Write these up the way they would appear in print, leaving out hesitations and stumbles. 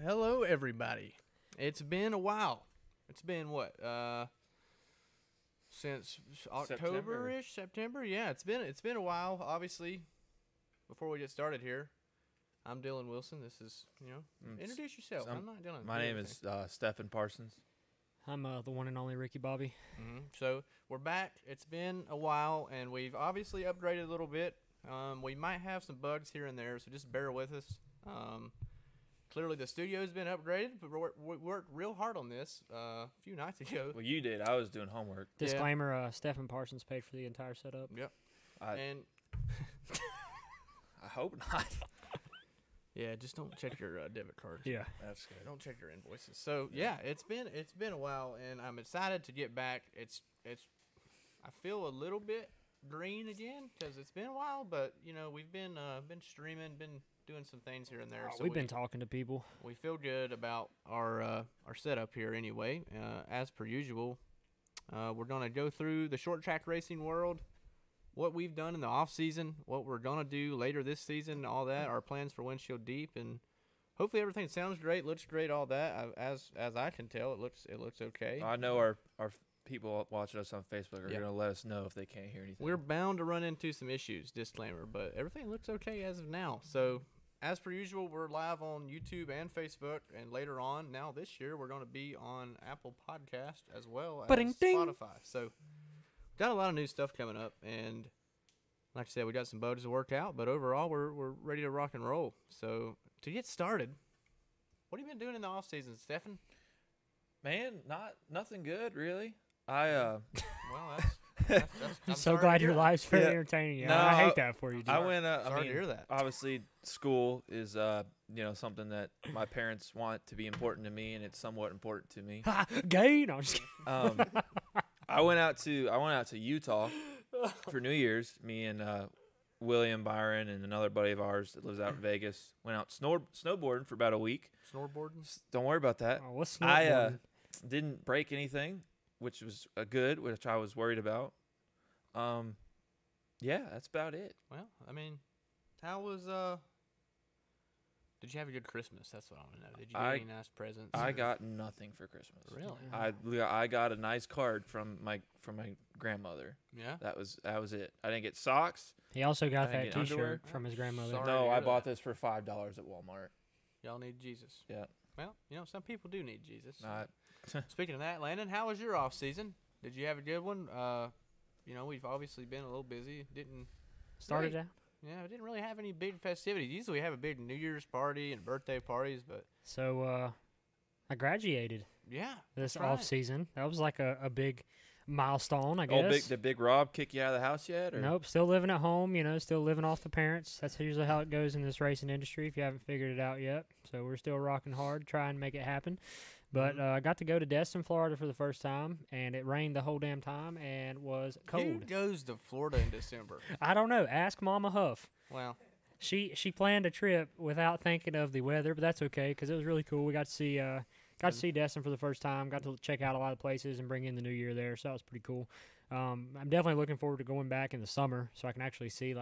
Hello, everybody. It's been a while. It's been what? Since October-ish, September. Yeah, it's been a while. Obviously, before we get started here, I'm Dylan Wilson. This is introduce yourself. I'm not Dylan. My name is Stephen Parsons. I'm the one and only Ricky Bobby. So we're back. It's been a while, and we've obviously upgraded a little bit. We might have some bugs here and there, so just bear with us. Clearly, the studio's been upgraded, but we worked real hard on this a few nights ago. Well, you did. I was doing homework. Disclaimer, Stephen Parsons paid for the entire setup. Yep. I hope not. Yeah, just don't check your debit card. Yeah. That's good. Don't check your invoices. So, yeah, it's been a while, and I'm excited to get back. I feel a little bit green again because it's been a while, but, we've been streaming, been doing some things here and there. So we've been talking to people. We feel good about our setup here anyway. As per usual, we're going to go through the short track racing world, what we've done in the off season, what we're going to do later this season, all that, our plans for Windshield Deep, and hopefully everything sounds great, looks great, all that. As I can tell, it looks okay. I know our people watching us on Facebook are going to let us know if they can't hear anything. We're bound to run into some issues, disclaimer, but everything looks okay as of now. So, as per usual, we're live on YouTube and Facebook, and later on, now this year, we're going to be on Apple Podcast as well as Spotify. So, got a lot of new stuff coming up, and like I said, we got some bugs to work out, but overall, we're ready to rock and roll. So, to get started, what have you been doing in the off season, Stephen? Man, nothing good really. Well, I'm so glad your life's very entertaining. No, I hate that for you, dude. I went. Sorry to hear that. Obviously, school is something that my parents want to be important to me, and it's somewhat important to me. Gay? No, I'm just kidding. I went out to Utah for New Year's. Me and William Byron and another buddy of ours that lives out in Vegas went out snowboarding for about a week. Snowboarding? Don't worry about that. Oh, what's snowboarding? I didn't break anything, which was good, which I was worried about. Yeah, that's about it. Well, I mean, how was did you have a good Christmas? That's what I want to know. Did you get any nice presents? I got nothing for Christmas. Really? I got a nice card from my grandmother. Yeah. That was it. I didn't get socks. He also got I that didn't get T-shirt underwear. from his grandmother. Sorry. No, to I hear bought that. this for $5 at Walmart. Y'all need Jesus. Yeah. Well, some people do need Jesus. Not. Speaking of that, Landon, how was your off season? Did you have a good one? We've obviously been a little busy. Started out? Yeah, we didn't really have any big festivities. Usually we have a big New Year's party and birthday parties, but So, I graduated yeah, this that's right. off season. That was like a big milestone, I guess. Did Big Rob kick you out of the house yet? Or? Nope, still living at home, still living off the parents. That's usually how it goes in this racing industry if you haven't figured it out yet. So we're still rocking hard, trying to make it happen. But I got to go to Destin, Florida for the first time, and it rained the whole damn time and was cold. Who goes to Florida in December? I don't know. Ask Mama Huff. Well, She planned a trip without thinking of the weather, but that's okay because it was really cool. We got to see Destin for the first time. Got to check out a lot of places and bring in the new year there, so that was pretty cool. I'm definitely looking forward to going back in the summer so I can actually see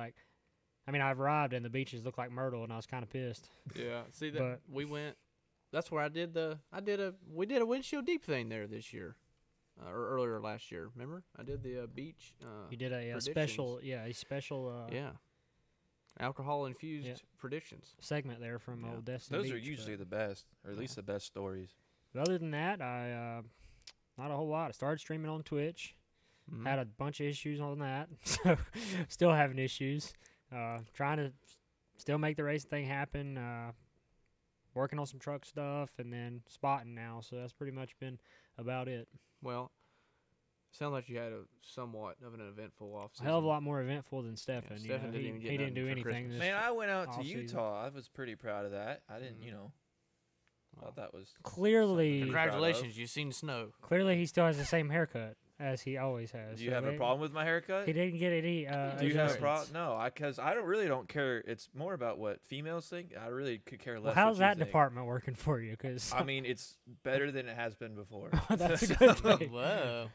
I've arrived and the beaches look like Myrtle and I was kind of pissed. yeah. See that we went. That's where we did a Windshield Deep thing there this year, or earlier last year. Remember, I did the beach. You did a predictions. special alcohol infused predictions segment there from old Destin. Those Beach, are usually the best, or at least the best stories. But other than that, I not a whole lot. I started streaming on Twitch. Mm-hmm. Had a bunch of issues on that, so still having issues. Trying to still make the racing thing happen. Working on some truck stuff and then spotting now. So that's pretty much been about it. Well, sounds like you had a somewhat of an eventful off A season. hell of a lot more eventful than Stefan. Yeah, Stefan didn't even get he didn't do nothing for anything. Christmas. This Man, I went out to off-season. Utah. I was pretty proud of that. I didn't, thought that was Clearly, Congratulations, you've seen snow. clearly he still has the same haircut as he always has. Do you have a problem with my haircut? He didn't get any. Do you have a adjustments. problem? No, because I don't care. It's more about what females think. I really could care less. Well, how's what you that think. department working for you? Because I mean, it's better than it has been before. that's a good thing. Whoa.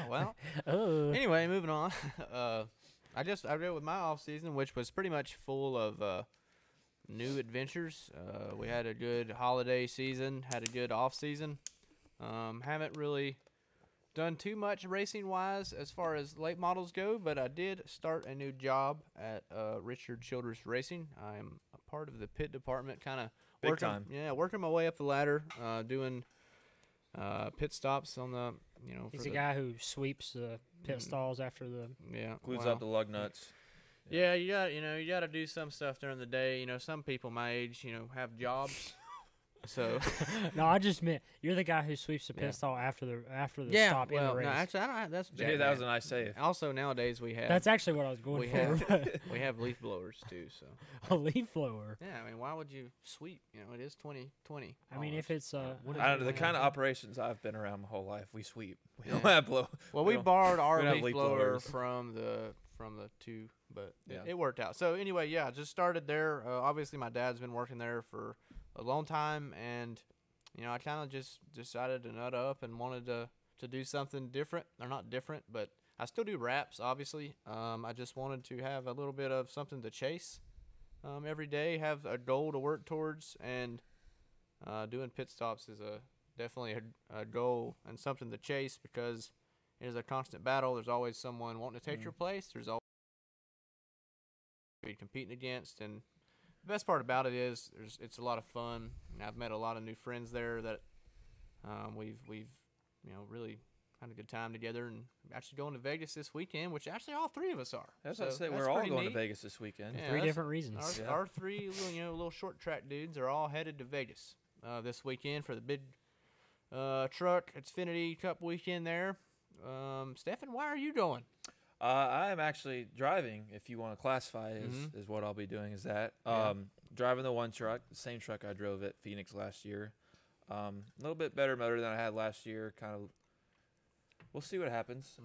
Well. Anyway, moving on. I did with my off season, which was pretty much full of new adventures. We had a good holiday season, had a good off season. Haven't really done too much racing wise as far as late models go, but I did start a new job at Richard Childress Racing. I'm a part of the pit department, kind of working my way up the ladder, doing pit stops on the He's a guy who sweeps the pit stalls after the glues up the lug nuts. Yeah, you got to do some stuff during the day. Some people my age, have jobs. So no, I just meant you're the guy who sweeps the pit stall after the stop in the race. No, actually, I don't. That's Yeah, that was a nice save. Also, nowadays we have. That's actually what I was going for. We have leaf blowers too. So a leaf blower. Yeah, I mean, why would you sweep? It is 2020. I mean, if it's I don't know, the kind of operations I've been around my whole life, we sweep. We don't have blow. Well, we borrowed our leaf leaf blower blowers. from the two, but it worked out. So anyway, yeah, I just started there. Obviously, my dad's been working there for a long time, and I kind of just decided to nut up and wanted to do something different. Or not different, but I still do wraps, obviously. I just wanted to have a little bit of something to chase every day, have a goal to work towards, and doing pit stops is definitely a goal and something to chase because it is a constant battle. There's always someone wanting to take your place. There's always you're competing against, and the best part about it is it's a lot of fun. I've met a lot of new friends there that we've really had a good time together, and actually going to Vegas this weekend, which actually all three of us are. That's what I say. We're all going to Vegas this weekend. Yeah, 3 different reasons. Our 3 little short track dudes are all headed to Vegas this weekend for the big truck Xfinity Cup weekend there. Stefan, why are you going? I am actually driving, if you want to classify it is what I'll be doing is that. Driving the one truck, the same truck I drove at Phoenix last year. A little bit better motor than I had last year. Kind of, we'll see what happens.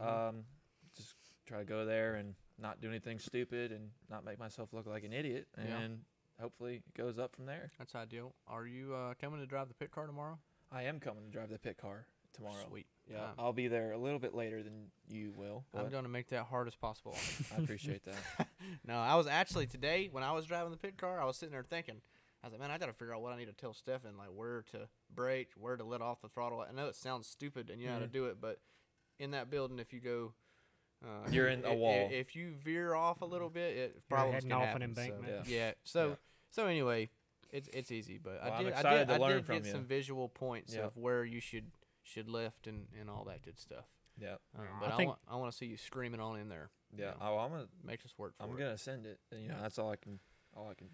Just try to go there and not do anything stupid and not make myself look like an idiot. And hopefully it goes up from there. That's ideal. Are you coming to drive the pit car tomorrow? I am coming to drive the pit car tomorrow. Sweet. Yeah, I'll be there a little bit later than you will. I'm going to make that hard as possible. I appreciate that. No, I was actually today when I was driving the pit car, I was sitting there thinking, I was like, man, I got to figure out what I need to tell Stefan, like where to brake, where to let off the throttle. I know it sounds stupid and you know how to do it, but in that building, if you go, you're in a wall. If you veer off a little bit, it problems can happen. An embankment. So anyway, it's easy, but well, I did get some visual points of where you should lift and all that good stuff. Yeah. But I want to see you screaming on in there. Yeah. I'm gonna make us work for it. I'm gonna send it. And, that's all I can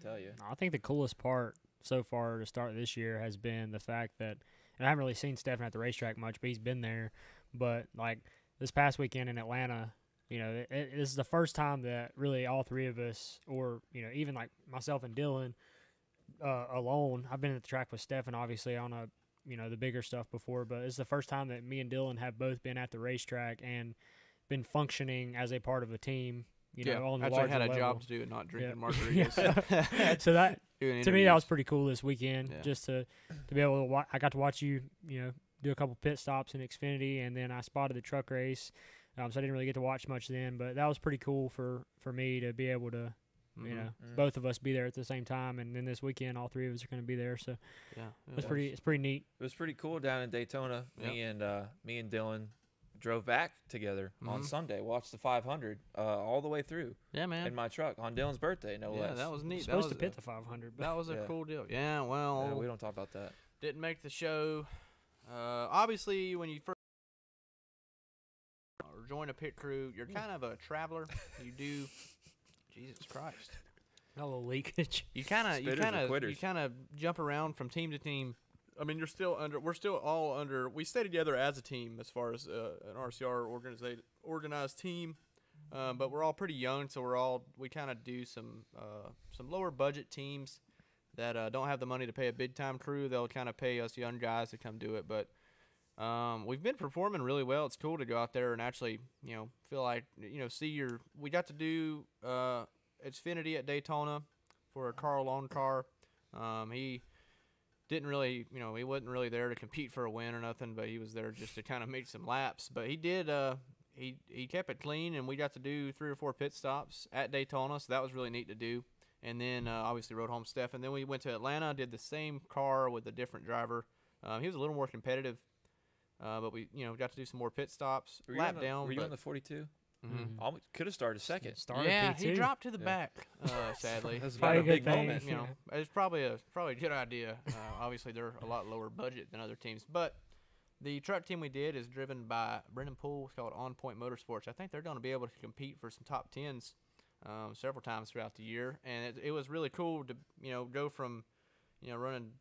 tell you. I think the coolest part so far to start this year has been the fact that, and I haven't really seen Stefan at the racetrack much, but he's been there. But like this past weekend in Atlanta, this is the first time that really all 3 of us, or even like myself and Dylan, alone. I've been at the track with Stefan, obviously on a the bigger stuff before, but it's the first time that me and Dylan have both been at the racetrack and been functioning as a part of a team. On the larger had a level. job to do and not drinking margaritas. So that to me that was pretty cool this weekend, just to be able to I got to watch you do a couple pit stops in Xfinity, and then I spotted the truck race. So I didn't really get to watch much then, but that was pretty cool for me to be able to both of us be there at the same time, and then this weekend all 3 of us are going to be there. So it's pretty neat. It was pretty cool down in Daytona. Me and Dylan drove back together on Sunday. Watched the 500 all the way through. Yeah, man. In my truck on Dylan's birthday, no less. Yeah, that was neat. Supposed to pit the 500. That was a cool deal. Yeah, well, we don't talk about that. Didn't make the show. Obviously, when you first join a pit crew, you're kind of a traveler. You do. Jesus Christ. A little leakage. You kind of jump around from team to team. I mean, we're still all under. We stay together as a team as far as an RCR organized team, but we're all pretty young, so we kind of do some lower budget teams that don't have the money to pay a big time crew. They'll kind of pay us young guys to come do it, but we've been performing really well. It's cool to go out there and actually, feel like, we got to do Xfinity at Daytona for a Carl Long car. He didn't really, he wasn't really there to compete for a win or nothing, but he was there just to kind of make some laps. But he did, he kept it clean, and we got to do 3 or 4 pit stops at Daytona, so that was really neat to do. and then obviously rode home Steph. And then we went to Atlanta, did the same car with a different driver. He was a little more competitive, but we got to do some more pit stops, lap down. Were you on the 42? Mm-hmm. Could have started second. Yeah, he dropped to the back, sadly. That's Probably a big good thing. moment. It's probably a good idea. Obviously, they're a lot lower budget than other teams, but the truck team we did is driven by Brendan Poole. It's called On Point Motorsports. I think they're going to be able to compete for some top 10s several times throughout the year, and it was really cool to go from running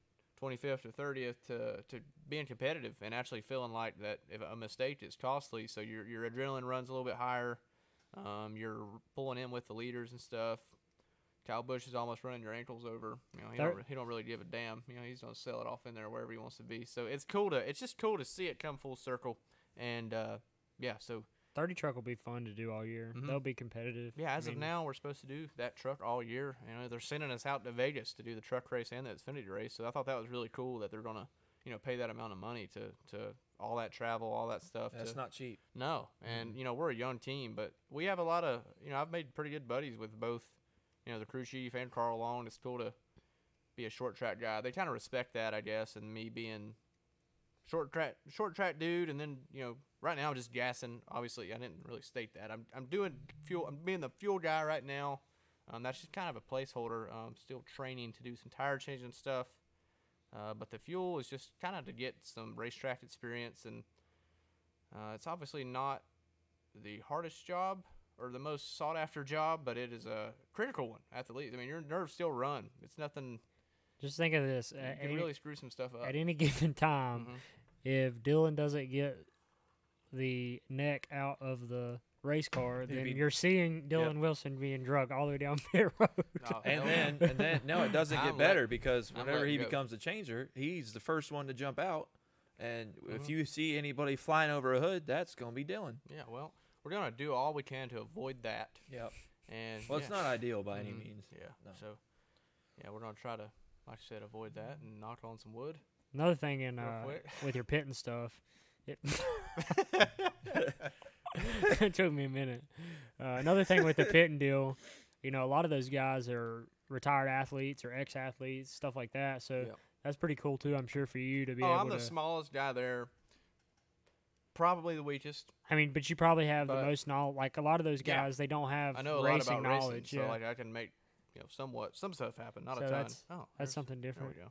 25th to 30th to being competitive and actually feeling like that if a mistake is costly, so your adrenaline runs a little bit higher. You're pulling in with the leaders and stuff. Kyle Busch is almost running your ankles over. He don't really give a damn. He's gonna sell it off in there wherever he wants to be. So it's just cool to see it come full circle. And so 30 truck will be fun to do all year. Mhm. They'll be competitive. yeah, as of now, we're supposed to do that truck all year. They're sending us out to Vegas to do the truck race and the Xfinity race. So I thought that was really cool that they're gonna pay that amount of money to all that travel, all that stuff. That's not cheap. No, and we're a young team, but we have a lot of I've made pretty good buddies with both the crew chief and Carl Long. It's cool to be a short track guy. They kind of respect that, I guess, and me being short track dude, and then right now I'm just gassing. Obviously, I didn't really state that. I'm doing fuel. I'm being the fuel guy right now. That's just kind of a placeholder. Still training to do some tire changing stuff. But the fuel is just kind of to get some racetrack experience, and it's obviously not the hardest job or the most sought after job, but it is a critical one at the least. I mean, your nerves still run. It's nothing. Just think of this. You can really screw some stuff up. At any given time, if Dylan doesn't get the neck out of the race car, then you're seeing Dylan Wilson being drugged all the way down pit road. And then no, it doesn't get better because whenever he becomes a changer, he's the first one to jump out. And if you see anybody flying over a hood, that's going to be Dylan. Yeah, well, we're going to do all we can to avoid that. Yep. And it's not ideal by any means. Yeah. No. So, we're going to try to, like I said, avoid that and knock on some wood. Another thing with your pit and stuff, it took me a minute. Another thing with the pitting deal, a lot of those guys are retired athletes or ex-athletes, stuff like that. So that's pretty cool too, I'm sure, for you to be able to. I'm the smallest guy there. Probably the weakest. I mean, but you probably have the most knowledge. Like a lot of those guys, they don't have I know racing a lot about knowledge. Racing, so like I can make some stuff happen, not a ton. That's something different. There we go.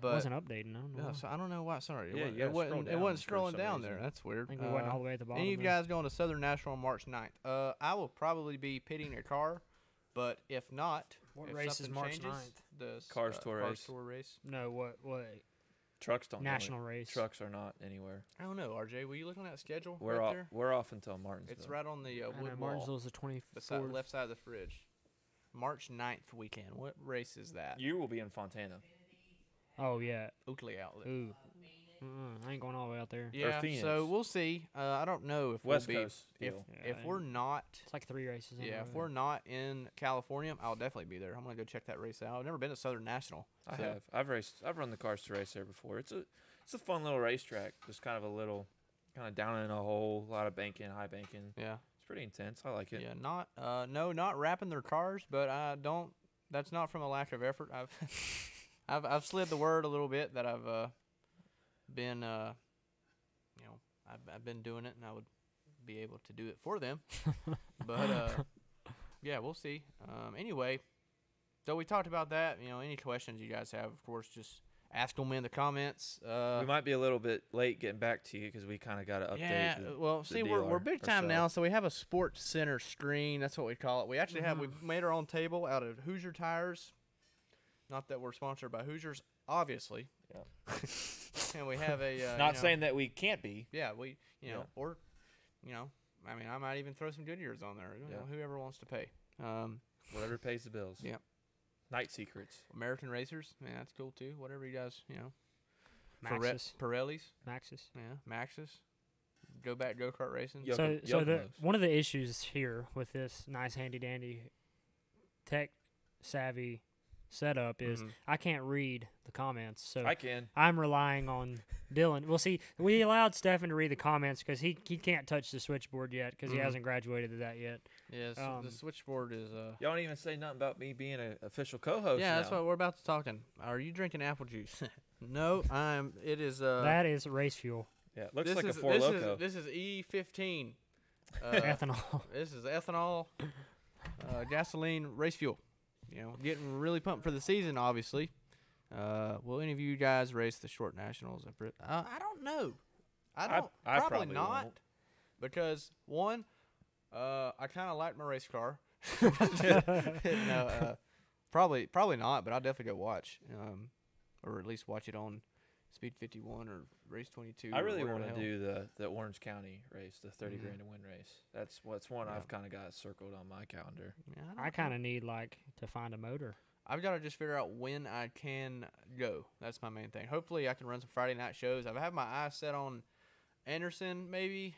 But it wasn't updating. So I don't know why. Sorry, it wasn't scrolling down there. That's weird. I think we went all the way at the bottom. Any of you guys going to Southern National on March 9th? I will probably be pitting a car, but if not, what if race is March changes, 9th? The Cars Tour race. No, what? Trucks don't. National race. Trucks are not anywhere. I don't know, RJ. Will you look on that schedule? We're off until Martinsville. It's right on the wood wall. Martinsville's the 24th. Left side of the fridge. March 9th weekend. What race is that? You will be in Fontana. Oh yeah. Oakley Outlet. Ooh. I ain't going all the way out there. Yeah. So we'll see. I don't know if West we'll be Coast if we're not. It's like 3 races. Yeah. If we're not in California, I'll definitely be there. I'm gonna go check that race out. I've never been to Southern National. I have. I've run the Cars to Race there before. It's a fun little racetrack. Just kind of down in a hole, a lot of banking, high banking. Yeah. It's pretty intense. I like it. Yeah. Not wrapping their cars, but I don't. That's not from a lack of effort. I've slid the word a little bit that I've been I've been doing it, and I would be able to do it for them. But yeah, we'll see. Anyway, so we talked about that. Any questions you guys have, of course, just ask them in the comments. We might be a little bit late getting back to you because we kind of got to update. Yeah, we're big time now, so we have a Sports Center screen. That's what we call it. We actually we've made our own table out of Hoosier tires. Not that we're sponsored by Hoosiers, obviously. Yeah. And we have a not saying that we can't be. Yeah, or I mean, I might even throw some Goodyears on there. Whoever wants to pay. Whatever pays the bills. Yeah. Night Secrets. American Racers. Yeah, that's cool too. Whatever you guys, Maxxis. Pirellis. Maxxis. Yeah, Maxxis. Go back go-kart racing. One of the issues here with this nice handy dandy tech savvy setup is I can't read the comments, so I can. I'm relying on Dylan. Well, see, we allowed Stefan to read the comments because he can't touch the switchboard yet because he hasn't graduated to that yet. Yes, the switchboard is. Y'all don't even say nothing about me being an official co-host. Yeah, now. that's what we're about to talking. Are you drinking apple juice? No, It is. That is race fuel. Yeah, it looks like a Four Loko. This is E15. Ethanol. This is ethanol, gasoline, race fuel. You know, getting really pumped for the season, obviously. Will any of you guys race the short nationals? I don't know. I probably not. Won't. Because, one, I kind of like my race car. Probably not, but I'll definitely go watch. Or at least watch it on Speed 51 or Race 22. I really want to do the Orange County race, the 30 grand to win race. That's one I've kind of got circled on my calendar. Yeah, I kind of need to find a motor. I've got to just figure out when I can go. That's my main thing. Hopefully, I can run some Friday night shows. I've had my eyes set on Anderson, maybe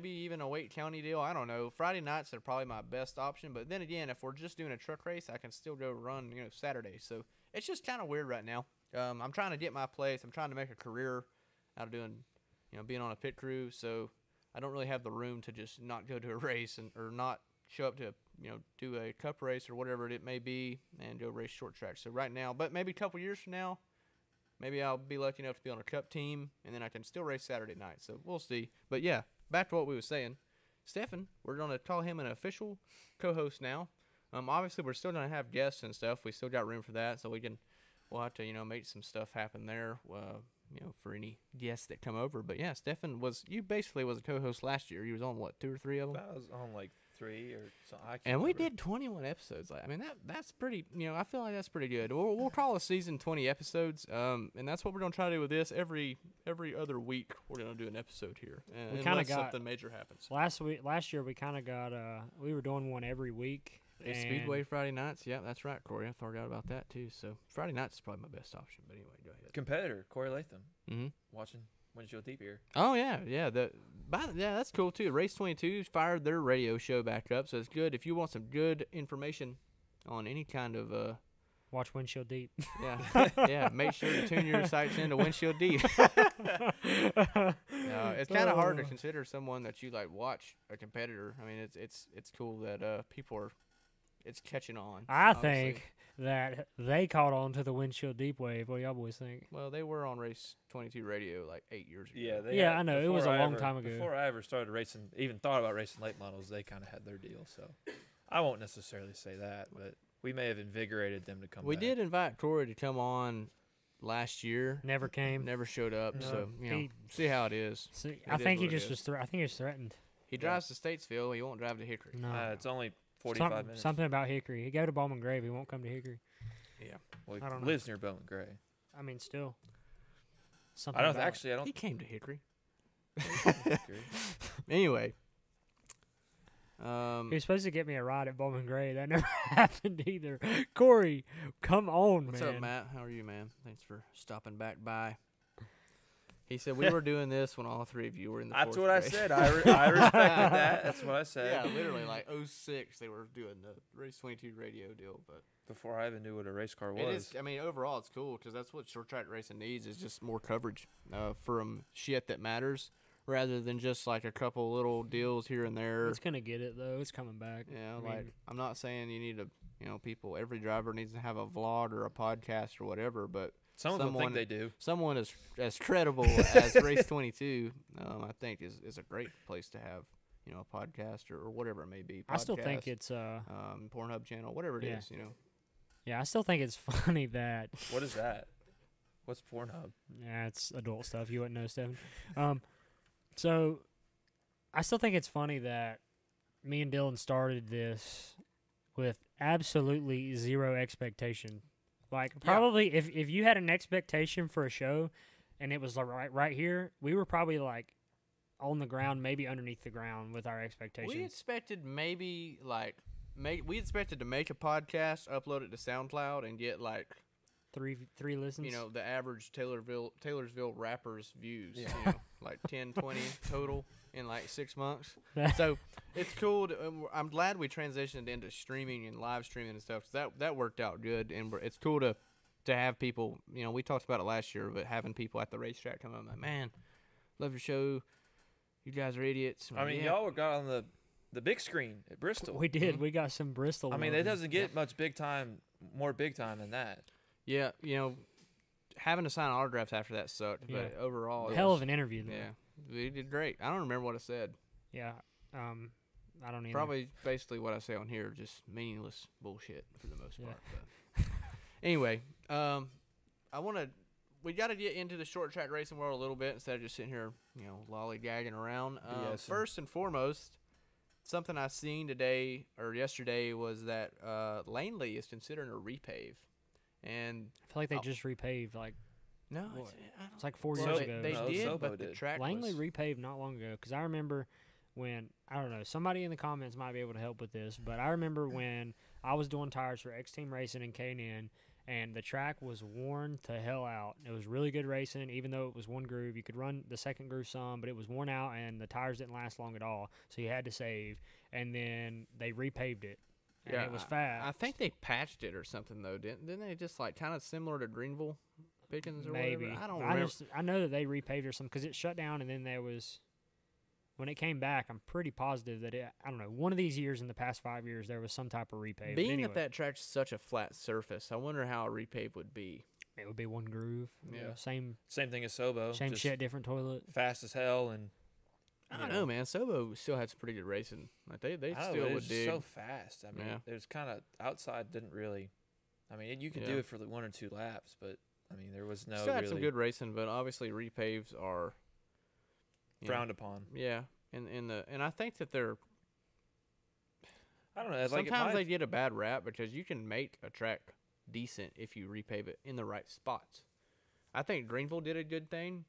even a Wake County deal. I don't know. Friday nights are probably my best option. But then again, if we're just doing a truck race, I can still go run, Saturday. So it's just kind of weird right now. I'm trying to get my place. I'm trying to make a career out of doing, being on a pit crew. So I don't really have the room to just not go to a race or not show up to, do a cup race or whatever it may be and go race short track. So right now, but maybe a couple years from now, maybe I'll be lucky enough to be on a cup team and then I can still race Saturday night. So we'll see. But yeah, back to what we were saying. Stefan, we're going to call him an official co-host now. Obviously, we're still going to have guests and stuff. We still got room for that, so we'll have to, make some stuff happen there, for any guests that come over. But yeah, Stefan basically was a co-host last year. You was on what, 2 or 3 of them? I was on like 3 or something. And we did 21 episodes. That's pretty. I feel like that's pretty good. We'll call a season 20 episodes. And that's what we're gonna try to do with this. Every other week, we're gonna do an episode here. We kind of got something major happens. Last year we kind of got. We were doing one every week. Speedway Friday nights. Yeah, that's right, Corey. I forgot about that too. So Friday nights is probably my best option. But anyway, go ahead. Competitor Corey Latham. Mm-hmm. Watching Windshield Deep here. Oh yeah. That's cool too. Race 22 fired their radio show back up, so it's good if you want some good information on any kind of watch Windshield Deep. Yeah. Make sure to tune your sights into Windshield Deep. It's kind of hard to consider someone that you watch a competitor. I mean, it's cool that people are. It's catching on. I think that they caught on to the Windshield Deep wave. What do y'all boys think? Well, they were on Race 22 radio 8 years ago. Yeah, I know. It was a long time ago. Before I ever started racing, even thought about racing late models, they kind of had their deal. So I won't necessarily say that, but we may have invigorated them to come back. We did invite Corey to come on last year. Never came. Never showed up. No, so, see how it is. I think he just was I think he was threatened. He drives to Statesville. He won't drive to Hickory. No. It's only 45 minutes. Something about Hickory. He go to Bowman Gray, but he won't come to Hickory. Yeah. Well, I don't he lives near Bowman Gray. I mean, still. I don't. He came to Hickory. Anyway. He was supposed to get me a ride at Bowman Gray. That never happened either. Corey, come on, What's man. What's up, Matt? How are you, man? Thanks for stopping back by. He said we were doing this when all 3 of you were in the That's fourth what grade. I said. I respected that. That's what I said. Yeah, literally, 06, they were doing the Race 22 radio deal. But before I even knew what a race car was. It is, overall, it's cool because that's what short track racing needs is just more coverage from shit that matters rather than just a couple little deals here and there. It's going to get it, though. It's coming back. Yeah, I'm not saying you need to, every driver needs to have a vlog or a podcast or whatever, but some of them think they do. Someone as credible as Race 22, I think, is a great place to have, a podcast or whatever it may be. Podcast, I still think it's Pornhub channel, whatever it is, Yeah, I still think it's funny that. What is that? What's Pornhub? Yeah, it's adult stuff. You wouldn't know, Stephen. So, I still think it's funny that me and Dylan started this with absolutely zero expectation. Probably if you had an expectation for a show and it was right here, we were probably on the ground, maybe underneath the ground with our expectations. We expected maybe we expected to make a podcast, upload it to SoundCloud, and get three listens. The average Taylorsville rappers views. Yeah. 10, 20 total. in like 6 months. So it's cool. I'm glad we transitioned into streaming and live streaming and stuff. 'Cause that worked out good, and it's cool to have people. You know, we talked about it last year, but having people at the racetrack come up like, man, love your show. You guys are idiots. I mean, y'all got on the big screen at Bristol. We did. We got some Bristol. I mean, love. it doesn't get much more big time than that. Yeah, you know, having to sign autographs after that sucked, but overall, hell of an interview. Though. Yeah, we did great. I don't remember what I said. Yeah, I don't either. Probably basically what I say on here, just meaningless bullshit for the most part. But anyway, we got to get into the short track racing world a little bit instead of just sitting here, you know, lollygagging around. First and foremost, something I seen today or yesterday was that Langley is considering a repave, and I feel like they just repaved like. No, it's like 4 years ago. They did, Sobo but the did. track Langley was... repaved not long ago because I remember when I don't know, somebody in the comments might be able to help with this, but I remember when I was doing tires for X Team Racing and K&N, and the track was worn to hell out. It was really good racing, even though it was one groove. You could run the second groove some, but it was worn out, and the tires didn't last long at all, so you had to save. And then they repaved it, and it was fast. I think they patched it or something though, didn't they? Just like kind of similar to Greenville Pickens or maybe. whatever. I don't remember. I know that they repaved or something because it shut down, and then there was. When it came back, I'm pretty positive that I don't know, one of these years in the past 5 years, there was some type of repave. Being that track's such a flat surface, I wonder how a repave would be. It would be one groove. Yeah. Same thing as Sobo. Same just shit, different toilet. Fast as hell, and I don't know, man. Sobo still had some pretty good racing. Like they still would dig. So fast. I mean, there's kind of outside didn't really. I mean, you could do it for 1 or 2 laps, but I mean, there was no. Still had some good racing, but obviously repaves are frowned upon. Yeah. And I think that they're. I don't know. Sometimes they get a bad rap because you can make a track decent if you repave it in the right spots. I think Greenville did a good thing.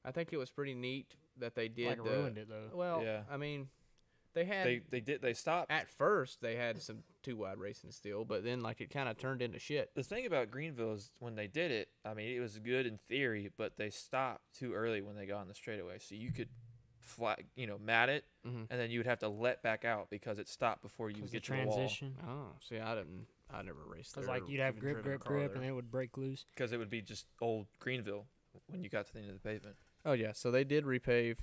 I think it was pretty neat that they did. Like ruined it though. Well, yeah. I mean, they had. They stopped. At first, they had some 2 wide racing still, but then like it kind of turned into shit. The thing about Greenville is when they did it, I mean, it was good in theory, but they stopped too early when they got on the straightaway, so you could. Mat it, and then you would have to let back out because it stopped before you would get to the wall. Transition. Oh, see, I never raced there. It's like you'd have grip, and it would break loose. Because it would be just old Greenville when you got to the end of the pavement. Oh yeah, so they did repave.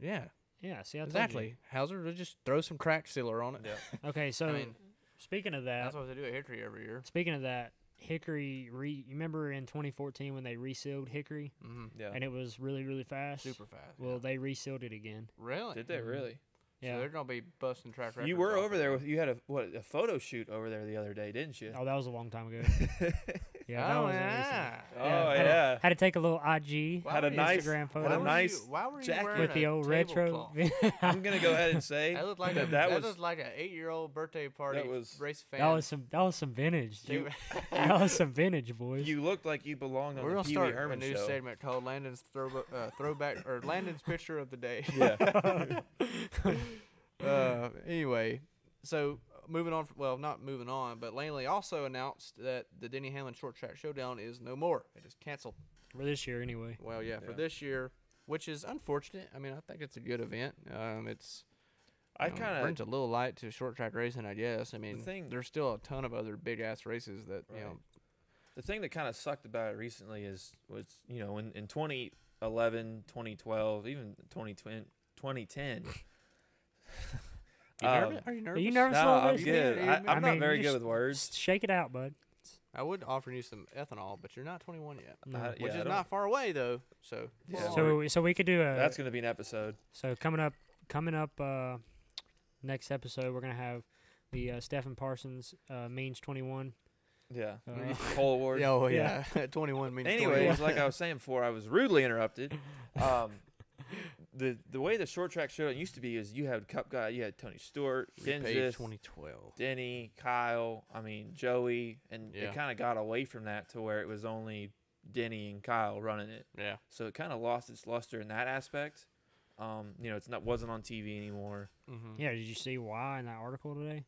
Yeah. Yeah. See, exactly. Hauser would just throw some crack sealer on it. Yeah. Okay, so speaking of that, that's what they do at Hickory every year. Speaking of that. Hickory, you remember in 2014 when they resealed Hickory? Mm-hmm. Yeah. And it was really, really fast? Super fast. Well, they resealed it again. Really? Did they really? Yeah. So they're going to be busting track records. You were over there. You had a photo shoot over there the other day, didn't you? Oh, that was a long time ago. Yeah, that was yeah. Had to take a little IG. Had a nice Instagram photo. Had a nice why were you jacket with the old retro. I'm gonna go ahead and say that looked like that was like an 8-year-old birthday party. Race fan. That was some vintage. That was some vintage, boys. You looked like you belonged on the Pee Wee Herman show. We're gonna start a new segment called Landon's throwback or Landon's picture of the day. Yeah. Anyway, so. Moving on, not moving on, but Langley also announced that the Denny Hamlin Short Track Showdown is no more. It is canceled. For this year, anyway. Well, yeah, for this year, which is unfortunate. I mean, I think it's a good event. Brings a little light to short track racing, I guess. I mean, there's still a ton of other big-ass races that, The thing that kind of sucked about it recently was in 2011, 2012, even 2010, Are you nervous? Are you nervous? No, I'm good. I'm not very good with words. Shake it out, bud. I would offer you some ethanol, but you're not 21 yet, No. which is not far away though. So so we could do a. That's going to be an episode. So coming up, next episode we're gonna have the Stephen Parsons Means 21. Yeah, Pole Award. Oh yeah, 21 means. Anyways, like I was saying before, I was rudely interrupted. The way the short track showdown used to be is you had Cup guy, you had Tony Stewart, Dennis, 2012, Denny, Kyle, Joey, and it kind of got away from that to where it was only Denny and Kyle running it. Yeah. So it kind of lost its luster in that aspect. Wasn't on TV anymore. Mm-hmm. Yeah. Did you see why in that article today?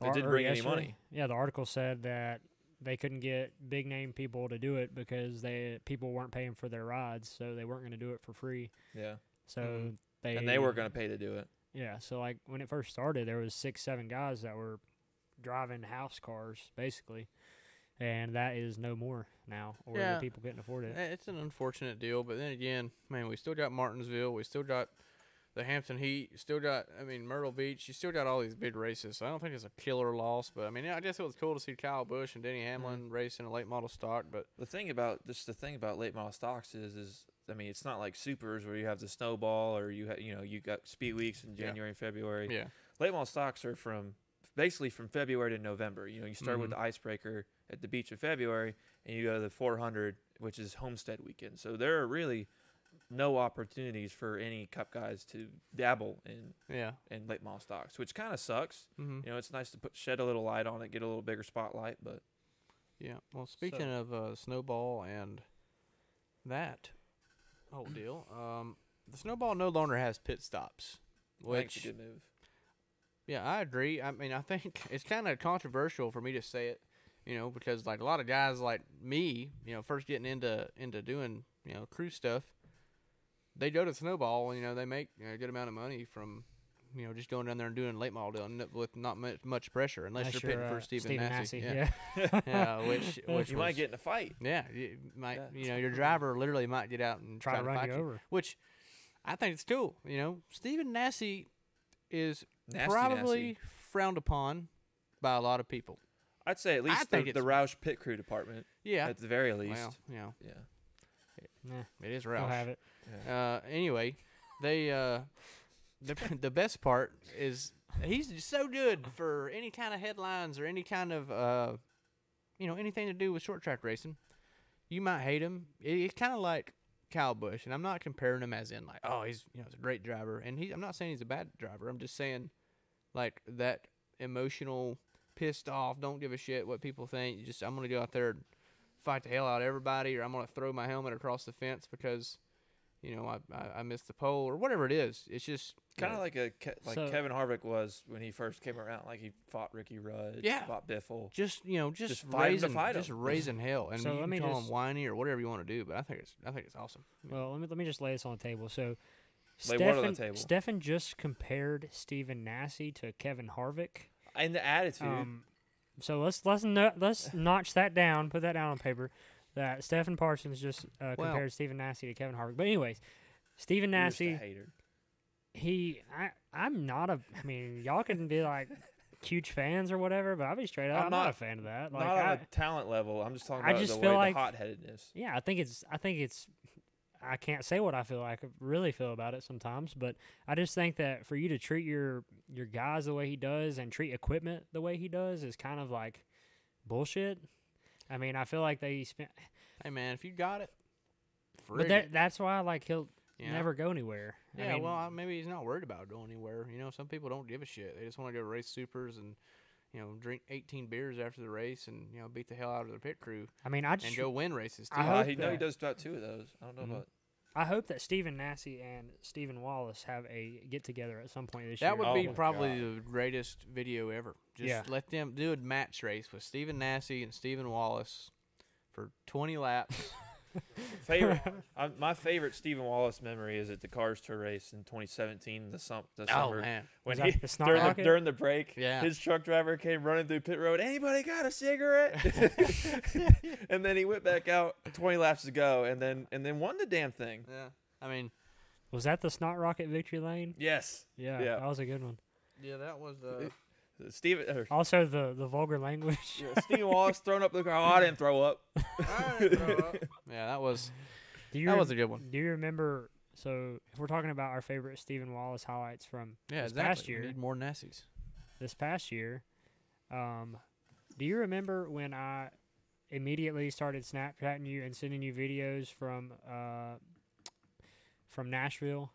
It didn't bring any money. Yeah, the article said that they couldn't get big name people to do it because people weren't paying for their rides, so they weren't going to do it for free. Yeah. So And they were going to pay to do it. Yeah, so like when it first started, there was 6-7 guys that were driving house cars basically, and that is no more now, or the people couldn't afford it. It's an unfortunate deal, but then again, man, we still got Martinsville, we still got the Hampton Heat, still got, Myrtle Beach, you still got all these big races, so I don't think it's a killer loss, but I guess it was cool to see Kyle Busch and Denny Hamlin racing a late model stock, but the thing about late model stocks is it's not like supers where you have the snowball or you got speed weeks in January and February. Yeah. Late model stocks are basically from February to November. You start with the icebreaker at the beach in February and you go to the 400, which is Homestead weekend. So there are really no opportunities for any Cup guys to dabble in late model stocks, which kind of sucks. It's nice to shed a little light on it, get a little bigger spotlight, but yeah. Well, speaking of snowball and that whole deal, the snowball no longer has pit stops, which is a good move. Yeah, I agree. I think it's kind of controversial for me to say it, because like a lot of guys like me, first getting into doing crew stuff, they go to snowball and they make a good amount of money from just going down there and doing late model with not much pressure unless you're pitting for Stephen Nasse. Yeah. Which you might get in a fight. Yeah, you might. Your driver literally might get out and try to run fight you over. Which I think it's cool. Stephen Nasse is probably frowned upon by a lot of people. I'd say at least the Roush pit crew department. Yeah, at the very least. Well, yeah. It is Roush. I'll have it. Yeah. Anyway, they the best part is he's just so good for any kind of headlines or any kind of anything to do with short track racing. You might hate him. It's kind of like Kyle Busch, and I'm not comparing him as in like, oh, he's he's a great driver, and I'm not saying he's a bad driver. I'm just saying like that emotional, pissed off, don't give a shit what people think. I'm gonna go out there and fight the hell out of everybody, or I'm gonna throw my helmet across the fence because I missed the pole or whatever it is. It's just kind of like Kevin Harvick was when he first came around. Like he fought Ricky Rudd, fought Biffle. Just raising hell. And so you can call him whiny or whatever you want to do, but I think it's awesome. Well, let me just lay this on the table. So Stefan just compared Stephen Nasse to Kevin Harvick. And the attitude. So let's notch that down. Put that down on paper. That Stephen Parsons just compared Stephen Nasse to Kevin Harvick. But anyways, Stephen Nasse, I'm not a. Y'all can be like huge fans or whatever, but I'll be straight up. I'm not a fan of that. Like, not on a talent level. I'm just talking about the hot-headedness. Yeah, I think it's. I can't say what I really feel about it sometimes, but I just think that for you to treat your guys the way he does and treat equipment the way he does is kind of like bullshit. I feel like they spent. Hey man, if you got it, but that's why he'll never go anywhere. Yeah, maybe he's not worried about going anywhere. Some people don't give a shit. They just want to go race supers and drink 18 beers after the race and beat the hell out of their pit crew. And go win races too. He does about 2 of those. I don't know about. I hope that Stephen Nasse and Stephen Wallace have a get-together at some point this year. That would be probably the greatest video ever. Just let them do a match race with Stephen Nasse and Stephen Wallace for 20 laps. My favorite Stephen Wallace memory is at the Cars Tour race in 2017, the summer. Man. When during the break, his truck driver came running through pit road. Anybody got a cigarette? And then he went back out 20 laps to go, and then won the damn thing. Yeah, was that the Snot Rocket victory lane? Yes. Yeah, that was a good one. Yeah, that was. Also, the vulgar language. Stephen Wallace throwing up the car. Oh, I didn't throw up. Yeah, that was a good one. Do you remember? So, if we're talking about our favorite Stephen Wallace highlights from this past year, we need more Nasses. This past year, do you remember when I immediately started Snapchatting you and sending you videos from Nashville?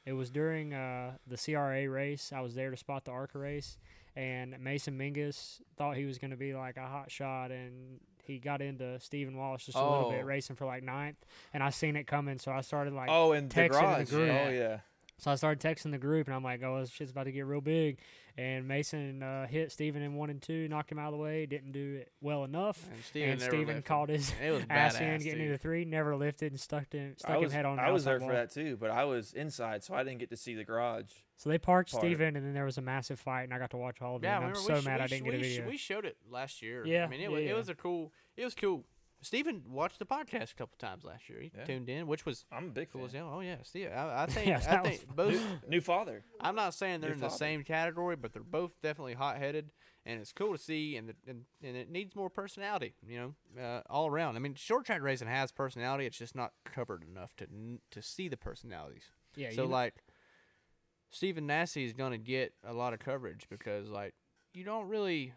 It was during the CRA race. I was there to spot the ARCA race, and Mason Mingus thought he was going to be like a hot shot, and he got into Stephen Wallace just a little bit, racing for 9th, and I seen it coming, so I started in texting the garage. the group. Oh yeah. So I started texting the group, and I'm like, oh, this shit's about to get real big. And Mason hit Steven in 1 and 2, knocked him out of the way, didn't do it well enough. And Steven caught his ass in, getting into 3, never lifted, and stuck him head on. I was there for that too, but I was inside, so I didn't get to see the garage. So they parked Steven, and then there was a massive fight, and I got to watch all of it. And I'm so mad I didn't get a video. We showed it last year. Yeah. I mean, it was cool. Steven watched the podcast a couple times last year. He tuned in, which was I'm a big fan. Oh yeah, Steve. I think both new father. I'm not saying they're in the same category, but they're both definitely hot-headed, and it's cool to see, and it needs more personality, all around. I mean, short track racing has personality. It's just not covered enough to see the personalities. Yeah. So like, Stephen Nasse is gonna get a lot of coverage because like you don't really.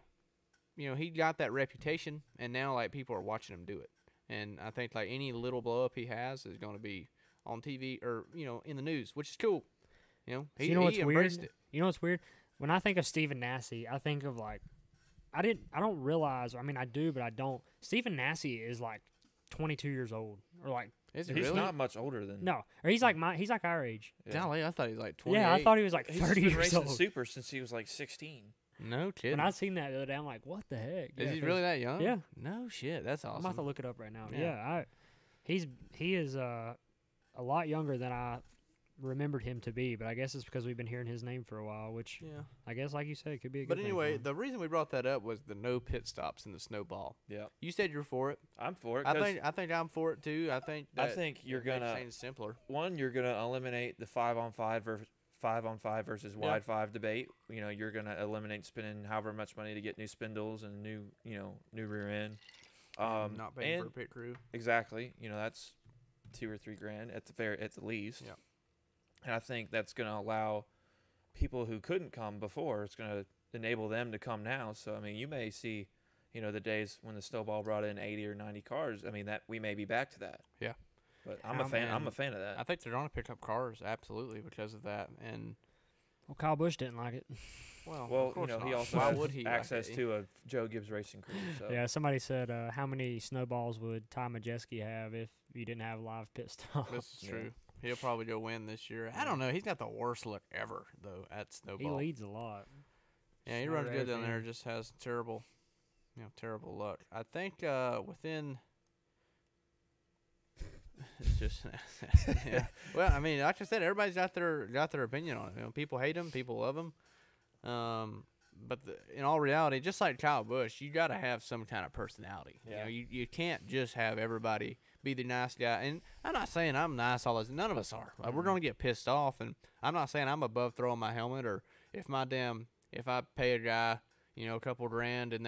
He got that reputation, and now, like, people are watching him do it. And I think, like, any little blow-up he has is going to be on TV or, in the news, which is cool. He what's embraced weird? it. You know what's weird? When I think of Stephen Nasse, I think of, like, I don't realize, I mean, I do, but I don't. Stephen Nasse is, like, 22 years old. Or, like, is he he's really? not much older than. No. Or he's like our age. Yeah. Golly, I thought he was, like, 28. Yeah, I thought he was, like, 30 He's been years racing old. Super since he was, like, 16. No kidding. When I seen that the other day, I'm like, what the heck? Is he really that young? Yeah. No shit. That's awesome. I'm about to look it up right now. Yeah. He is a lot younger than I remembered him to be, but I guess it's because we've been hearing his name for a while, which I guess, like you said, it could be a good But thing anyway, for him. the reason we brought that up was the no pit stops in the snowball. Yeah. You said you're for it. I'm for it. I think I'm for it too. I think you're gonna things simpler. One, you're gonna eliminate the 5-on-5 versus 5-on-5 versus wide 5 debate. You're gonna eliminate spending however much money to get new spindles and new rear end. Not paying for a pit crew. Exactly. That's $2 or $3 grand at the least. Yeah. And I think that's gonna allow people who couldn't come before. It's gonna enable them to come now. So I mean, you may see, the days when the snowball brought in 80 or 90 cars. I mean, that we may be back to that. Yeah. But I'm a fan of that. I think they're going to pick up cars, absolutely, because of that. And Kyle Busch didn't like it. Well, he also Why has would he access like it? to a Joe Gibbs racing crew. So. Yeah, somebody said, how many snowballs would Ty Majeski have if you didn't have live pit stop? This is true. He'll probably go win this year. I don't know. He's got the worst luck ever, though, at snowball. He leads a lot. Yeah, he runs good down there. Just has terrible luck. I think within. It's just, yeah. Well, I mean, like I said, everybody's got their opinion on it. People hate him, people love him. But in all reality, just like Kyle Busch, you got to have some kind of personality. Yeah. You can't just have everybody be the nice guy. And I'm not saying I'm nice all this. None of us are. Like, we're going to get pissed off. And I'm not saying I'm above throwing my helmet, or if I pay a guy, a couple grand and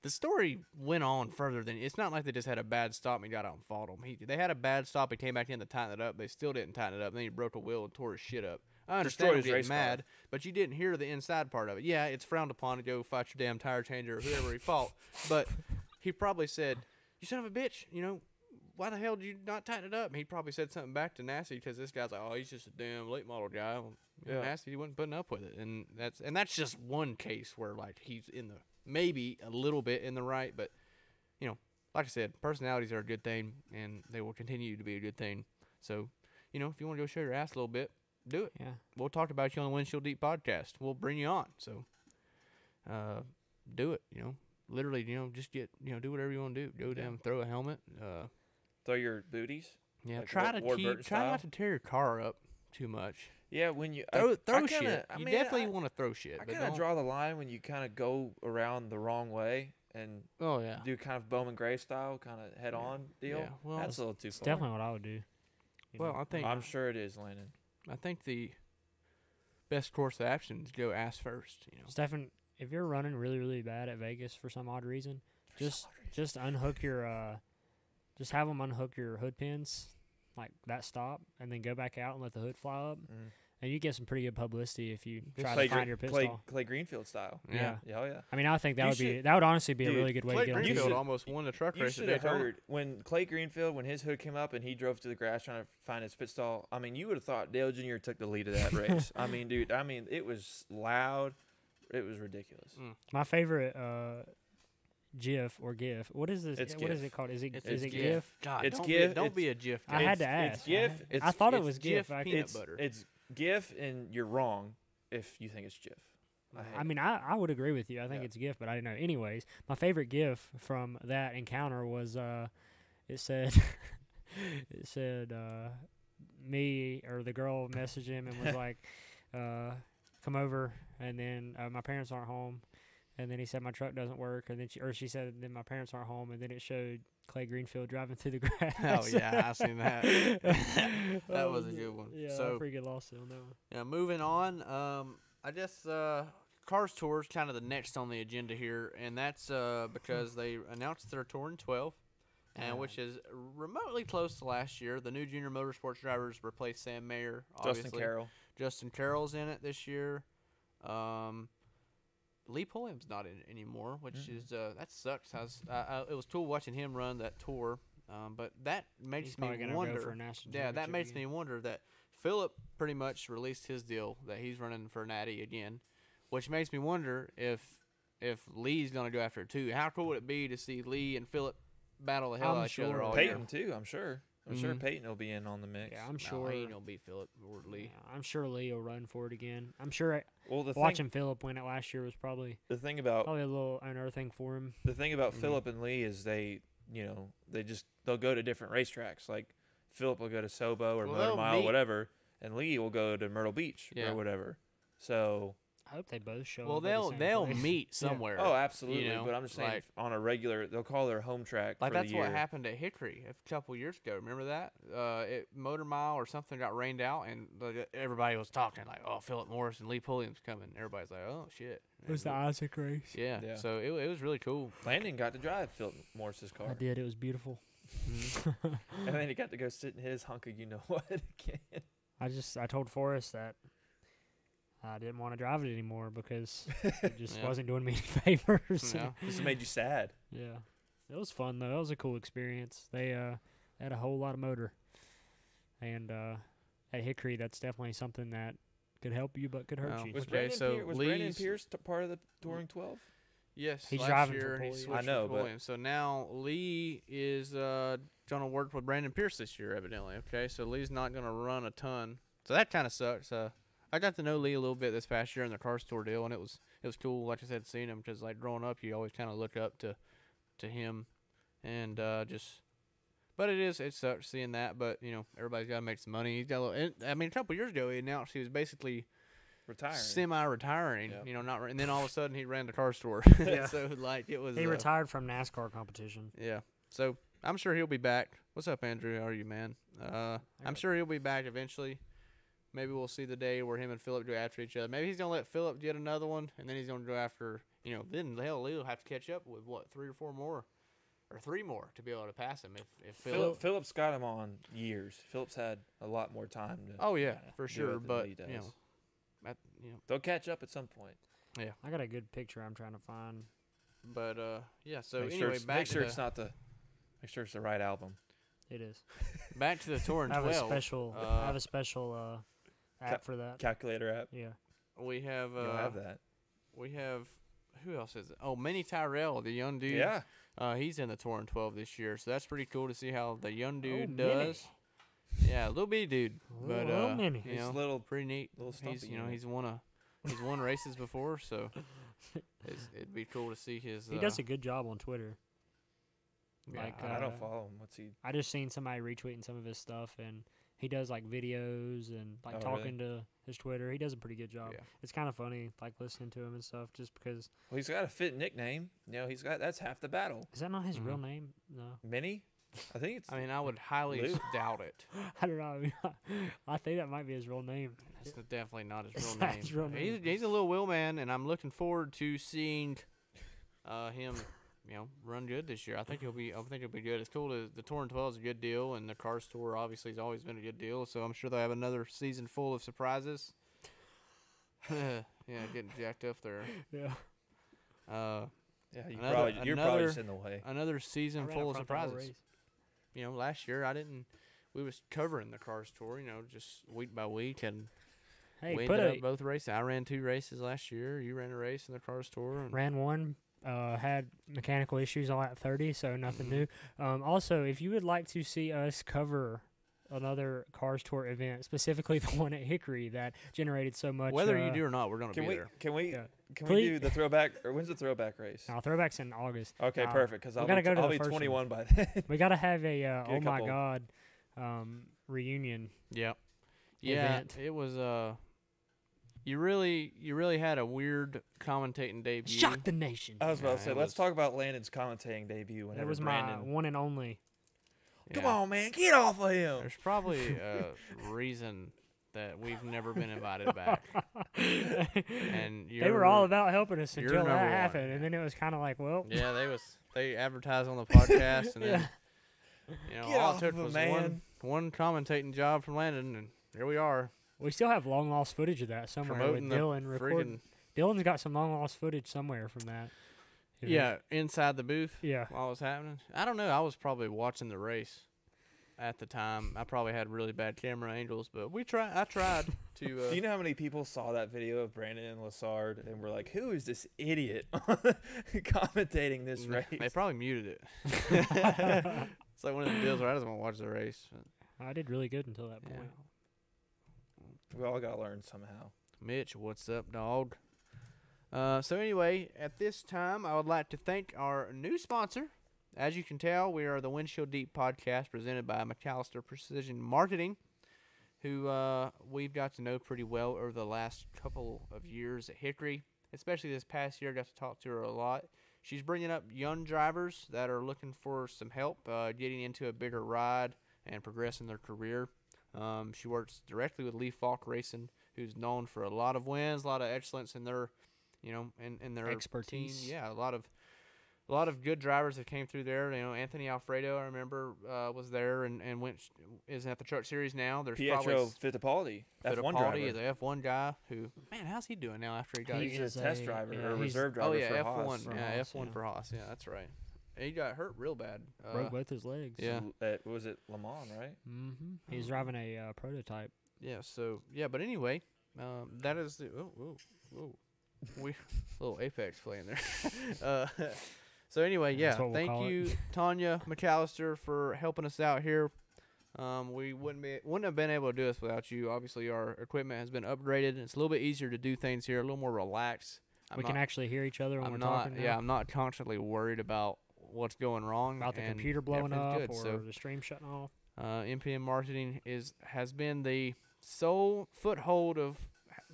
the story went on further than, it's not like they just had a bad stop and he got out and fought him. They had a bad stop. He came back in to tighten it up. They still didn't tighten it up. Then he broke a wheel and tore his shit up. I understand him getting mad, but you didn't hear the inside part of it. Yeah, it's frowned upon to go fight your damn tire changer or whoever he fought. But he probably said, "You son of a bitch, why the hell did you not tighten it up?" And he probably said something back to Nasse because this guy's like, "Oh, he's just a damn late model guy." Well, Nasse, he wasn't putting up with it, and that's just one case where like he's in the maybe a little bit in the right, but like I said, personalities are a good thing, and they will continue to be a good thing. So, if you want to go show your ass a little bit, do it. Yeah. We'll talk about you on the Windshield Deep podcast. We'll bring you on. So, do it. Literally, just get, do whatever you want to do. Go down, throw a helmet. Throw your booties. Yeah. Like try Burton not style. to tear your car up too much. Yeah, when you Throw shit. You definitely want to throw shit. I but kind of don't- draw the line when you kind of go around the wrong way and Oh yeah. do kind of Bowman Gray style, kind of head on deal. Yeah, well, That's a little too It's far. definitely what I would do. Well, I think I'm sure it is, Landon. I think the best course of action is go ass first. Stefan, if you're running really, really bad at Vegas for some odd reason, just unhook your, just have them unhook your hood pins, like that stop, and then go back out and let the hood fly up. And you get some pretty good publicity if you try to find your pit stall. Clay Greenfield style. Yeah. Oh yeah. I mean, I think that You would honestly be dude, a really good way Clay to get on. Greenfield should- almost won the truck You race. should have heard when Clay Greenfield, when his hood came up and he drove to the grass trying to find his pit stall. I mean, you would have thought Dale Jr. took the lead of that race. I mean, dude. I mean, it was loud. It was ridiculous. My favorite GIF or GIF. What is this? It's What is GIF. it called? Is it It's GIF? GIF. God, It's don't GIF. Don't be a GIF guy. I had to It's ask. GIF. I thought it it's was GIF GIF. peanut butter. It's GIF, and you're wrong if you think it's GIF. I mean, I would agree with you. I think Yeah. it's GIF, but I didn't know. Anyways, my favorite GIF from that encounter was it said it said me or the girl messaged him and was like, come over, and then my parents aren't home, and then he said my truck doesn't work, and then she said then my parents aren't home, and then it showed Clay Greenfield driving through the grass. Oh yeah, I seen that. That was a good one. Yeah, So I freaking lost it on that one. yeah, moving on. I guess Cars Tour is kind of the next on the agenda here, and that's because they announced their tour in 12, and which is remotely close to last year. The new junior motorsports drivers replaced Sam Mayer. Obviously. Justin Carroll's in it this year. Lee Pulliam's not in it anymore, which is that sucks. It was cool watching him run that tour, but that makes me wonder. That makes me wonder that Phillip pretty much released his deal that he's running for Natty again, which makes me wonder if Lee's going to go after it too. How cool would it be to see Lee and Phillip battle the hell out of each other all year? Peyton too, I'm sure. I'm sure Peyton will be in on the mix. Yeah, I'm sure. He ain't gonna beat Phillip or Lee. Yeah, I'm sure Lee will run for it again. I'm sure. Well, watching Phillip win it last year was probably the thing about probably a little unearthing for him. The thing about Phillip and Lee is they'll go to different racetracks. Like Phillip will go to Sobo or Motor Mile, whatever, and Lee will go to Myrtle Beach or whatever. So I hope they both show. Well, up they'll meet somewhere. Oh, absolutely. You know, but I'm just saying, like, on a regular, they'll call their home track. Like for that's the year. what happened at Hickory a couple years ago. Remember that? Motor Mile or something got rained out, and everybody was talking like, "Oh, Phillip Morris and Lee Pulliam's coming." Everybody's like, "Oh shit!" It was the Isaac race. Yeah. So it was really cool. Landon got to drive Phillip Morris's car. I did. It was beautiful. And then he got to go sit in his hunk of what again. I told Forrest that I didn't want to drive it anymore because it just wasn't doing me any favors. Yeah. This made you sad. Yeah. It was fun, though. It was a cool experience. They had a whole lot of motor. And at Hickory, that's definitely something that could help you but could hurt you. Was Brandon Pierce part of the Touring 12? Yes, he's last driving year for he Pulliam. switched I know, to but Pulliam. So now Lee is going to work with Brandon Pierce this year, evidently. Okay, so Lee's not going to run a ton. So that kind of sucks. I got to know Lee a little bit this past year in the Cars Tour deal, and it was cool. Like I said, seeing him because like growing up, you always kind of look up to him, and but it sucks seeing that. But everybody's got to make some money. He's got a couple years ago he announced he was basically semi-retiring. Yeah. And then all of a sudden he ran the Cars Tour. Yeah. So like it was. He retired from NASCAR competition. Yeah. So I'm sure he'll be back. What's up, Andrew? How are you, man? I'm sure he'll be back eventually. Maybe we'll see the day where him and Phillip go after each other. Maybe he's going to let Phillip get another one, and then he's going to go after, then hell, Lee will have to catch up with, 3 or 4 more, or 3 more to be able to pass him. If Phillip's got him on years. Phillip's had a lot more time. For sure. But, they'll catch up at some point. Yeah. I got a good picture I'm trying to find. But, so make anyway, sure make sure it's the right album. It is. Back to the Tour in 12. I have a special app for that. Calculator app. Yeah. We have. You don't have that. We have. Who else is it? Oh, Minnie Tyrell, the young dude. Yeah. He's in the Tour in 12 this year, so that's pretty cool to see how the young dude Minnie. does. Yeah, little bitty dude, but Minnie. He's little, pretty neat. Little stumpy. He's won races before, so it'd be cool to see his. He does a good job on Twitter. Yeah, Like I don't follow him. What's he? I just seen somebody retweeting some of his stuff, and he does like videos and like talking to his Twitter. He does a pretty good job. Yeah. It's kind of funny, like listening to him and stuff, just because. Well, he's got a fit nickname. That's half the battle. Is that not his real name? No. Minnie? I think it's. I would highly doubt it. I don't know. I think that might be his real name. That's definitely not his It's real not name. his real name. He's a little Will man, and I'm looking forward to seeing him. Run good this year. I think he'll be good. It's cool. The Tour in 12 is a good deal, and the Cars Tour obviously has always been a good deal. So I'm sure they'll have another season full of surprises. Getting jacked up there. Yeah. You're probably just in the way. Another season full of surprises. Last year we was covering the Cars Tour. Just week by week, and we ended up both races. I ran 2 races last year. You ran a race in the Cars Tour. And ran one. Had mechanical issues on lap 30, so nothing new. Also, if you would like to see us cover another Cars Tour event, specifically the one at Hickory that generated so much. Whether you do or not, we're going to be there. Can we Please- do the throwback? Or when's the throwback race? No, throwback's in August. Okay, perfect. Because I'll be 21 by then. We got to have a a my couple. God reunion. Yep. Event. Yeah, it was you really had a weird commentating debut. Shock the nation. I was about to Yeah, say, it let's was- talk about Landon's commentating debut. Whenever That was Brandon, my one and only. come Yeah. on, man, get off of him. There's probably a reason that we've never been invited back. And They were all about helping us you're until that number one. happened, and then it was kind of like, well, Yeah, they advertised on the podcast, and then Get all off it took of him, was man. one commentating job from Landon, and here we are we still have long lost footage of that somewhere promoting with the Dylan recording. friggin' Dylan's got some long lost footage somewhere from that. event. yeah inside the booth Yeah. while it was happening. I don't know. I was probably watching the race at the time. I probably had really bad camera angles, but I tried to. Do you know how many people saw that video of Brandon and Lassard and were like, "Who is this idiot commentating this race?" They probably muted it. It's like one of the deals where I just want to watch the race. I did really good until that Yeah. point. We all gotta learn somehow. Mitch, what's up, dog? So anyway, at this time, I would like to thank our new sponsor. As you can tell, we are the Windshield Deep Podcast presented by McAllister Precision Marketing, who we've got to know pretty well over the last couple of years at Hickory. Especially this past year, I got to talk to her a lot. She's bringing up young drivers that are looking for some help getting into a bigger ride and progressing their career. She works directly with Lee Falk Racing, who's known for a lot of wins, a lot of excellence in their, in their Expertise. team. Yeah, a lot of good drivers that came through there. Anthony Alfredo, I remember, was there and is at the Truck Series now. There's Pietro Fittipaldi, F1 driver. is a F1 guy who, man, how's he doing now after he got He He's is a test a- driver yeah, or a he's- reserve driver Oh yeah, for F1, Haas. For yeah, Haas, F1 yeah. for Haas. Yeah, that's right. And he got hurt real bad. Broke both his legs. yeah. Was it Le Mans, right? Mm-hmm. He's driving a prototype. Yeah. So yeah, but anyway, that is the we little Apex playing there. So anyway, yeah, That's what we'll thank call it. you, Tanya McAllister, for helping us out here. We wouldn't have been able to do this without you. Obviously, our equipment has been upgraded, and it's a little bit easier to do things here, a little more relaxed. We can actually hear each other when we're I'm not. talking. Yeah, now. I'm not constantly worried about what's going wrong About the and computer blowing up everything's or good. the stream shutting off. So, MPM marketing has been the sole foothold of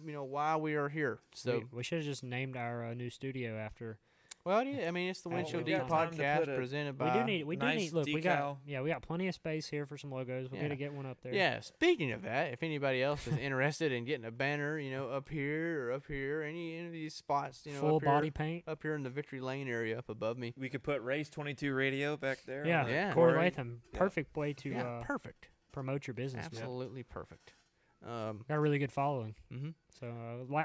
why we are here. So we should have just named our new studio after. well, yeah, I mean it's the Windshield we've Deep got time to Podcast put a- presented We by. do need. nice Look, we decal. got plenty of space here for some logos. We're Yeah. gonna get one up there. Yeah, speaking of that, if anybody else is interested in getting a banner, up here or up here, any of these spots, Full up here, body paint. up here in the Victory Lane area up above me. We could put Race 22 radio back there. Yeah, on the Yeah. Corey quarry. Latham, perfect way to Yeah, perfect. promote your business. Man. Absolutely perfect. Got a really good following, Mm-hmm. so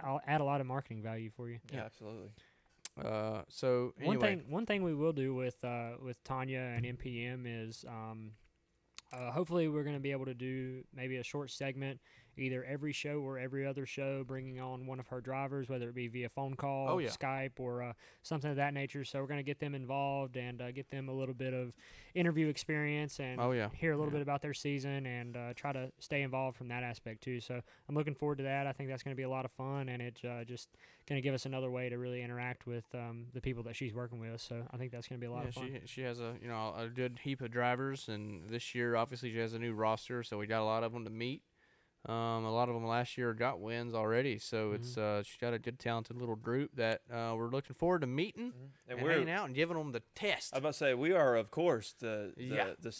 I'll add a lot of marketing value for you. Yeah, absolutely. So anyway, One thing we will do with Tanya and NPM is hopefully we're going to be able to do maybe a short segment either every show or every other show, bringing on one of her drivers, whether it be via phone call, Oh, yeah. Skype, or something of that nature. So we're going to get them involved and get them a little bit of interview experience and Oh, yeah. hear a little Yeah. bit about their season and try to stay involved from that aspect too. So I'm looking forward to that. I think that's going to be a lot of fun, and it's just going to give us another way to really interact with the people that she's working with. So I think that's going to be a lot Yeah, of fun. she has a good heap of drivers, and this year obviously she has a new roster, so we got a lot of them to meet. A lot of them last year got wins already, so it's she's got a good talented little group that we're looking forward to meeting And and we're hanging out and giving them the test. I was about to say we are, of course, the Yeah. the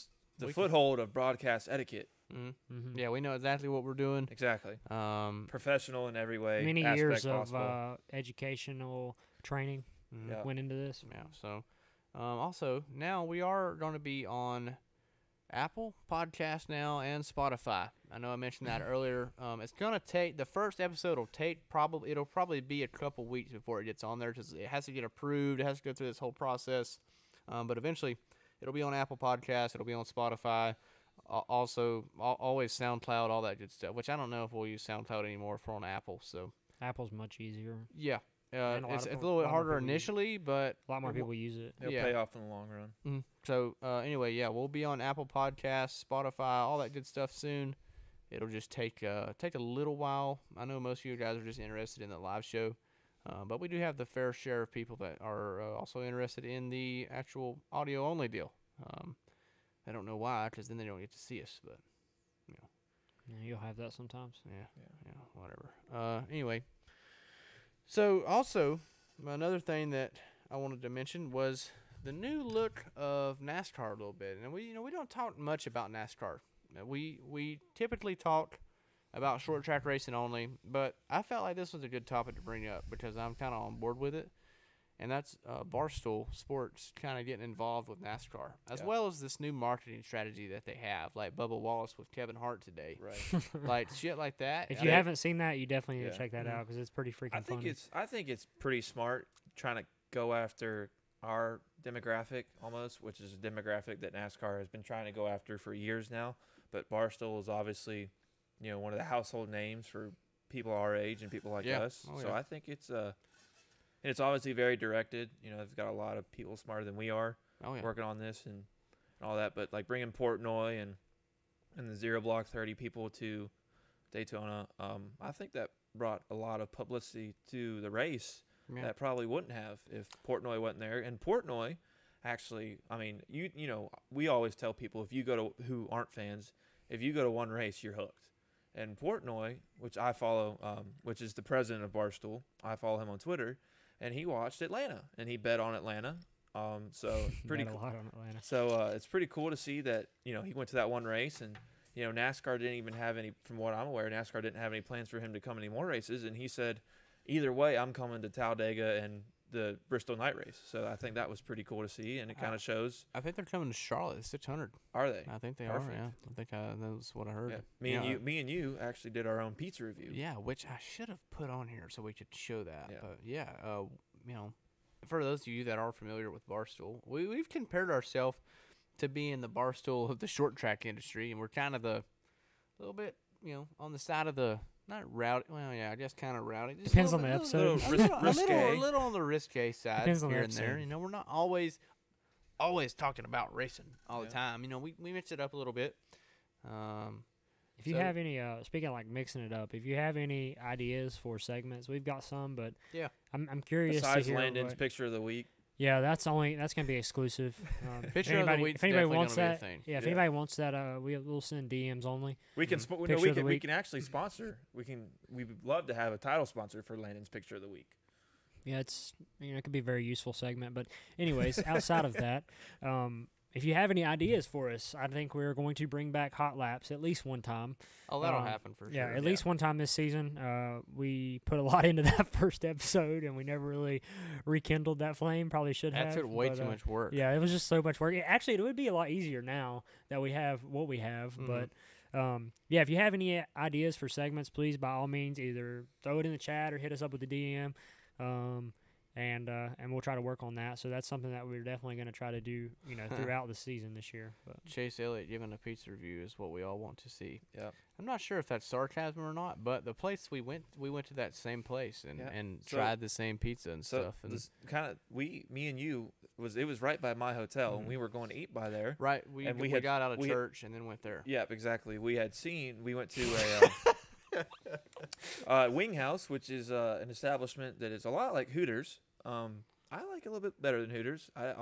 We foothold of broadcast etiquette. Mm-hmm. Yeah, we know exactly what we're doing. Exactly. Um, Professional in every way. Many aspect years possible. of educational training mhm. Yeah. went into this. Yeah. So, also now we are going to be on Apple Podcast now and Spotify. I know I mentioned that earlier. It's gonna take the first episode will take it'll probably be a couple weeks before it gets on there because it has to get approved. It has to go through this whole process. But eventually, it'll be on Apple Podcast. It'll be on Spotify. Also, always SoundCloud, all that good stuff. Which I don't know if we'll use SoundCloud anymore if we're on Apple. So Apple's much easier. yeah. And a lot it's of a people- little a bit lot more harder people use it. initially, but A lot more people use it. It'll Yeah. pay off in the long run. So anyway, yeah, we'll be on Apple Podcasts, Spotify, all that good stuff soon. It'll just take a little while. I know most of you guys are just interested in the live show, but we do have the fair share of people that are also interested in the actual audio only deal. I don't know why, because then they don't get to see us, but Yeah, you'll have that sometimes. yeah, whatever. Anyway, so also another thing that I wanted to mention was the new look of NASCAR a little bit, and we don't talk much about NASCAR. We typically talk about short track racing only, but I felt like this was a good topic to bring up because I'm kind of on board with it, and that's Barstool Sports kind of getting involved with NASCAR, as well as this new marketing strategy that they have, like Bubba Wallace with Kevin Hart today, Right. like shit like that. If you haven't seen that, you definitely need to Yeah. check that out because it's pretty freaking I think funny. I think it's pretty smart trying to go after our demographic almost, which is a demographic that NASCAR has been trying to go after for years now. But Barstool is obviously, one of the household names for people our age and people like us. Oh, so yeah. I think it's obviously very directed. They've got a lot of people smarter than we are working on this and all that. But like bringing Portnoy and the 0 Block 30 people to Daytona, I think that brought a lot of publicity to the race that probably wouldn't have if Portnoy wasn't there. And Portnoy, actually, I mean, we always tell people who aren't fans, if you go to one race, you're hooked. And Portnoy, which I follow, which is the president of Barstool, I follow him on Twitter, and he watched Atlanta and he bet on Atlanta. So pretty Bet a cool. lot on Atlanta. So it's pretty cool to see that he went to that one race, and NASCAR didn't even have any, from what I'm aware, NASCAR didn't have any plans for him to come any more races, and he said, either way, I'm coming to Talladega and the Bristol night race. So I think that was pretty cool to see, and it kind of shows. I think they're coming to Charlotte, 600. Are they? I think they Perfect. are. Yeah, I think that was what I heard. Yeah. Me and you actually did our own pizza review. Yeah, which I should have put on here so we could show that. Yeah. But yeah, for those of you that are familiar with Barstool, we've compared ourselves to being the Barstool of the short track industry, and we're kind of a little bit, on the side of the not rowdy. Well, yeah, I guess kind of rowdy. Just Depends a on the little- episode. Risque. a little on the risque side Depends on the here and there. episode. We're not always talking about racing all the time. We mix it up a little bit. If you have any, speaking of like mixing it up, if you have any ideas for segments, we've got some, but Yeah. I'm curious Besides to hear Landon's what- picture of the week. Yeah, that's gonna be exclusive. If Picture of the week's if anybody definitely wants gonna be a that, thing. yeah, if Yeah. anybody wants that, we'll send DMs only. We can Picture we of the can week. actually sponsor. We would love to have a title sponsor for Landon's picture of the week. Yeah, it's it could be a very useful segment. But anyways, outside of that, if you have any ideas for us, I think we're going to bring back hot laps at least one time. Oh, that'll happen for sure. Yeah, at least one time this season. We put a lot into that first episode, and we never really rekindled that flame. Probably should have. That took way but, too much work. Yeah, it was just so much work. Actually, it would be a lot easier now that we have what we have. But yeah, if you have any ideas for segments, please by all means either throw it in the chat or hit us up with the DM. And we'll try to work on that. So that's something that we're definitely going to try to do, throughout the season this year. But Chase Elliott giving a pizza review is what we all want to see. Yeah. I'm not sure if that's sarcasm or not, but the place we went to that same place and, Yeah. and So- tried the same pizza and So stuff. And this kind of me and you it was right by my hotel, and we were going to eat by there. right, we and we got out of we had- church and then went there. Yep, exactly. We went to a Wing House, which is an establishment that is a lot like Hooters. I like it a little bit better than Hooters. I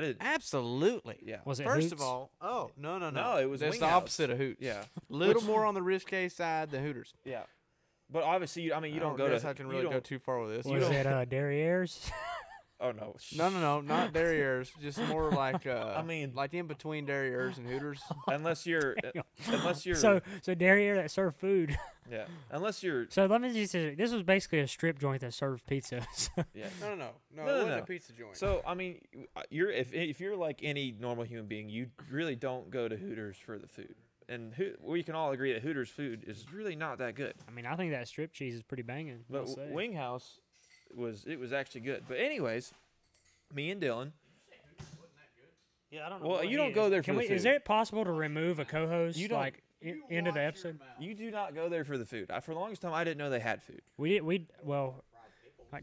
did. Absolutely. Yeah. was it First Hoots? of all, no, No, it was That's Wing the House. opposite of Hoots. Yeah. Little more on the risque side than Hooters. Yeah. But obviously, you I don't go guess to. I can you really go don't- too far with this. Was it Derrieres? Oh no. No, not Derrieres. Just more like like in between Derrieres and Hooters. unless you're so Derriere that served food. yeah. Unless you're So let me just say, this was basically a strip joint that served pizza. yeah. No, No, it wasn't no. a pizza joint. So if you're like any normal human being, you really don't go to Hooters for the food. And we can all agree that Hooters food is really not that good. I mean, I think that strip cheese is pretty banging. But I'll say. Wing House was actually good. But anyways, me and Dylan. Yeah, I don't know. Well, what you he don't is. go there for Can the we? food. Is it possible to remove a co-host You don't- like into the episode? You do not go there for the food. For the longest time, I didn't know they had food. We well,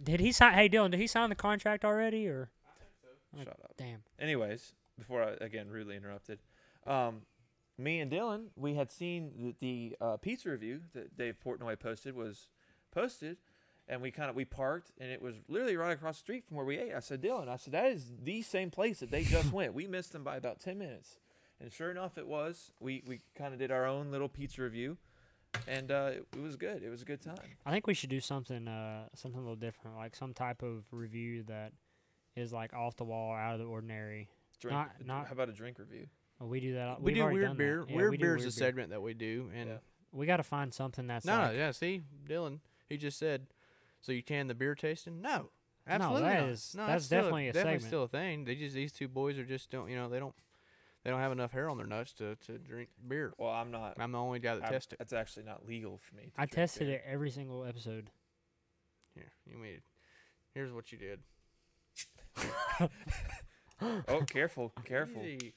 Did he sign? Hey, Dylan, did he sign the contract already, or? Shut up. Damn. Anyways, before I again rudely interrupted, me and Dylan, we had seen the pizza review that Dave Portnoy posted, and we parked, and it was literally right across the street from where we ate. I said, Dylan, that is the same place that they just went. We missed them by about 10 minutes, and sure enough, it was. We kind of did our own little pizza review, and it was good. It was a good time. I think we should do something a little different, like some type of review that is like off the wall, out of the ordinary. How about a drink review? Well, we do that. We We've do already weird done beer. that. Yeah, Weird we do beer is weird a segment that we do, and we got to find something that's see, Dylan, he just said, so you can the beer tasting? No, absolutely not. That's definitely a segment. Still a thing. These two boys are just don't they don't have enough hair on their nuts to drink beer. Well, I'm not. I'm the only guy that tested it. That's actually not legal for me. I tested it every single episode. Here, here's what you did. Oh, careful. Easy.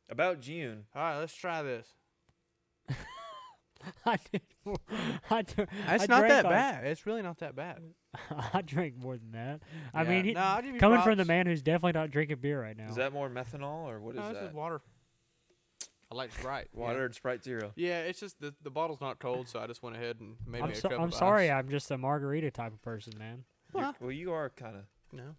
About June. All right, let's try this. It's not that bad. It's really not that bad. I drank more than that. I Yeah. mean, I'll give you coming from props. the man who's definitely not drinking beer right now. Is that more methanol or what is No, this that? is water. I like Sprite. Water and Sprite Zero. Yeah, it's just the bottle's not cold, so I just went ahead and made me a cup I'm of sorry, ice. I'm just a margarita type of person, man. Well, you are kind of. No,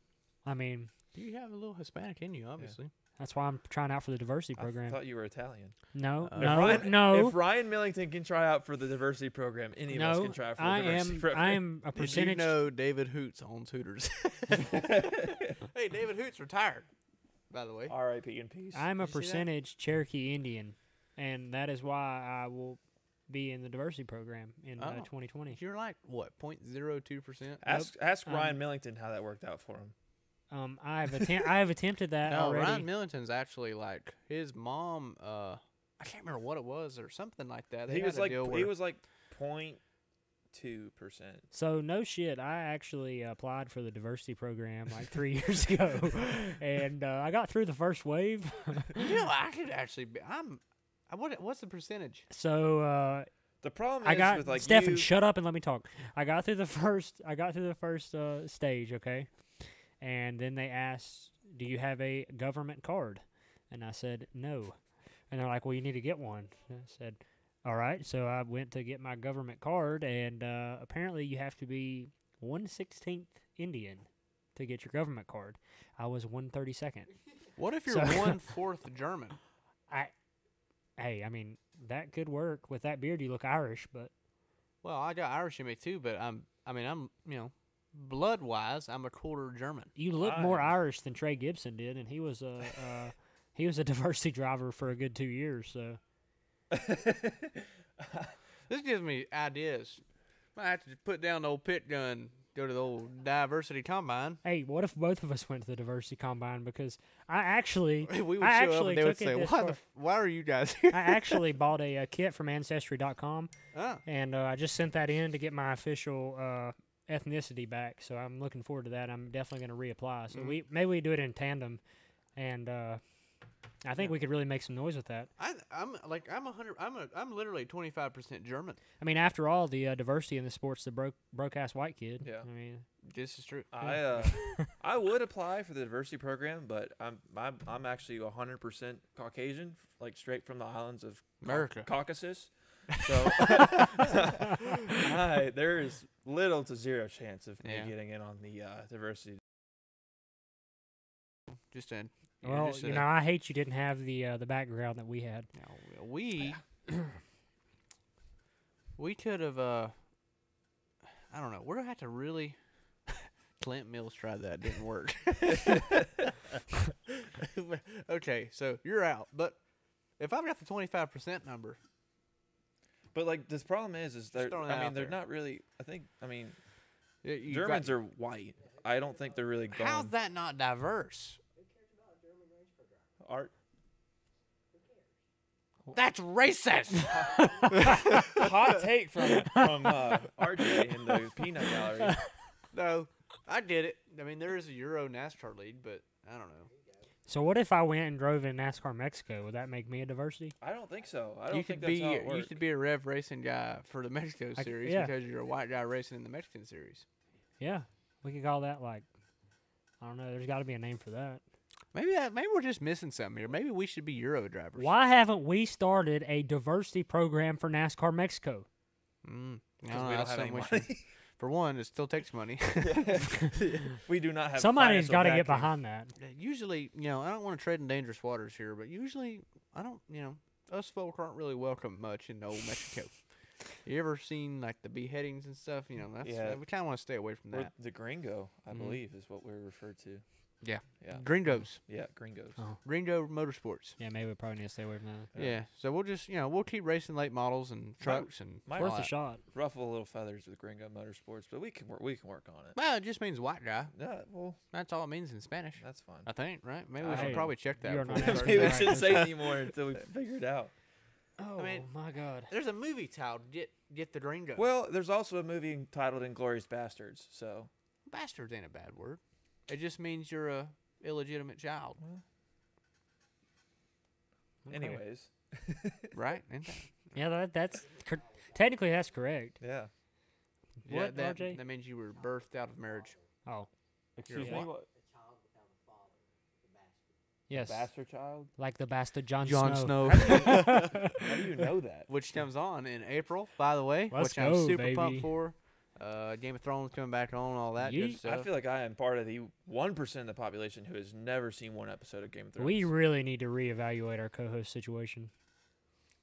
I mean, you have a little Hispanic in you, obviously. that's why I'm trying out for the diversity I program. thought you were Italian. No, If Ryan Millington can try out for the diversity program, any of us can try out for the diversity program. I am a percentage. Did you know David Hoots owns Hooters? Hey, David Hoots retired, by the way. R.I.P. in peace. I'm a Did you see that? percentage Cherokee Indian, and that is why I will be in the diversity program in 2020. You're like what, 0.02%? Ask Ryan Millington how that worked out for him. I have attempted that No, already. Ryan Millington's actually like his mom. I can't remember what it was or something like that. He was like 0.2%. So no shit, I actually applied for the diversity program like 3 years ago, and I got through the first wave. I could actually be. What's the percentage? So the problem I is got with like Stefan, shut up and let me talk. I got through the first stage, okay, and then they asked, "Do you have a government card?" And I said, "No," and they're like, "Well, you need to get one." And I said, "All right." So I went to get my government card, and apparently you have to be 1/16th Indian to get your government card. I was 1/32nd. What if you're 1/4 German? Hey, I mean, that could work. With that beard, you look Irish, but... Well, I got Irish in me too, but I'm blood-wise, I'm a quarter German. You look more Irish than Trey Gibson did, and he was a diversity driver for a good 2 years, so... This gives me ideas. Might have to put down the old pit gun, go to the old diversity combine. Hey, what if both of us went to the diversity combine? Because I actually... We would I show up actually and they would took say, it this why are you guys here? I actually bought a kit from Ancestry.com, Oh. and I just sent that in to get my official ethnicity back. So I'm looking forward to that. I'm definitely going to reapply. So maybe we do it in tandem, and I think we could really make some noise with that. I'm literally 25% German. I mean, after all, the diversity in the sport's the broke-ass white kid. Yeah. I mean, This is true. I would apply for the diversity program, but I'm actually 100% Caucasian, like straight from the islands of America. Caucasus. So there is little to zero chance of me getting in on the diversity. I hate you didn't have the background that we had. Now, we could have. I don't know. We're gonna have to really. Clint Mills tried that, didn't work. Okay, so you're out. But if I've got the 25% number, but like this problem is they're they're not really. I mean, you Germans are white. I don't think they're really going. How's that not diverse? Art. That's racist. Hot take from RJ in the peanut gallery. No, I get it. I mean, there is a Euro NASCAR league, but I don't know. So what if I went and drove in NASCAR Mexico? Would that make me a diversity? I don't think so. I don't think that's how it works. You could be a Rev Racing guy for the Mexico series because you're a white guy racing in the Mexican series. Yeah, we could call that like, I don't know. There's got to be a name for that. Maybe we're just missing something here. Maybe we should be Euro drivers. Why haven't we started a diversity program for NASCAR Mexico? Because we don't have any money. For one, it still takes money. We do not have. Somebody's got to get behind that. Usually, I don't want to tread in dangerous waters here, but usually, I don't, us folk aren't really welcome much in old Mexico. You ever seen like the beheadings and stuff? We kind of want to stay away from that. The gringo, I believe, is what we're referred to. Yeah. Yeah. Gringos. Yeah, gringos. Oh. Gringo Motorsports. Yeah, maybe we probably need to stay away from that. Yeah. So we'll just, we'll keep racing late models and trucks and Worth a shot. Ruffle little feathers with Gringo Motorsports, but we can work on it. Well, it just means white guy. Yeah, well, That's all it means in Spanish. that's fine. I think, right? Maybe we should probably check that. you're before not we start Maybe we doing shouldn't it. say it anymore until we figure it out. Oh, my God. There's a movie titled Get the Gringo. Well, there's also a movie titled Inglourious Bastards, so Bastards ain't a bad word. It just means you're a illegitimate child, Okay. anyways. right? Ain't that? Yeah, technically that's correct. Yeah. What, that, RJ? that means you were birthed out of marriage. Oh, Excuse me, me, what? what? yes. Bastard child? Like the bastard Jon Jon Snow. How do you know that? Which comes on in April, by the way, Let's which I'm go, super baby. pumped for. Game of Thrones coming back on, all that good Yeet. stuff. I feel like I am part of the 1% of the population who has never seen one episode of Game of Thrones. We really need to reevaluate our co-host situation.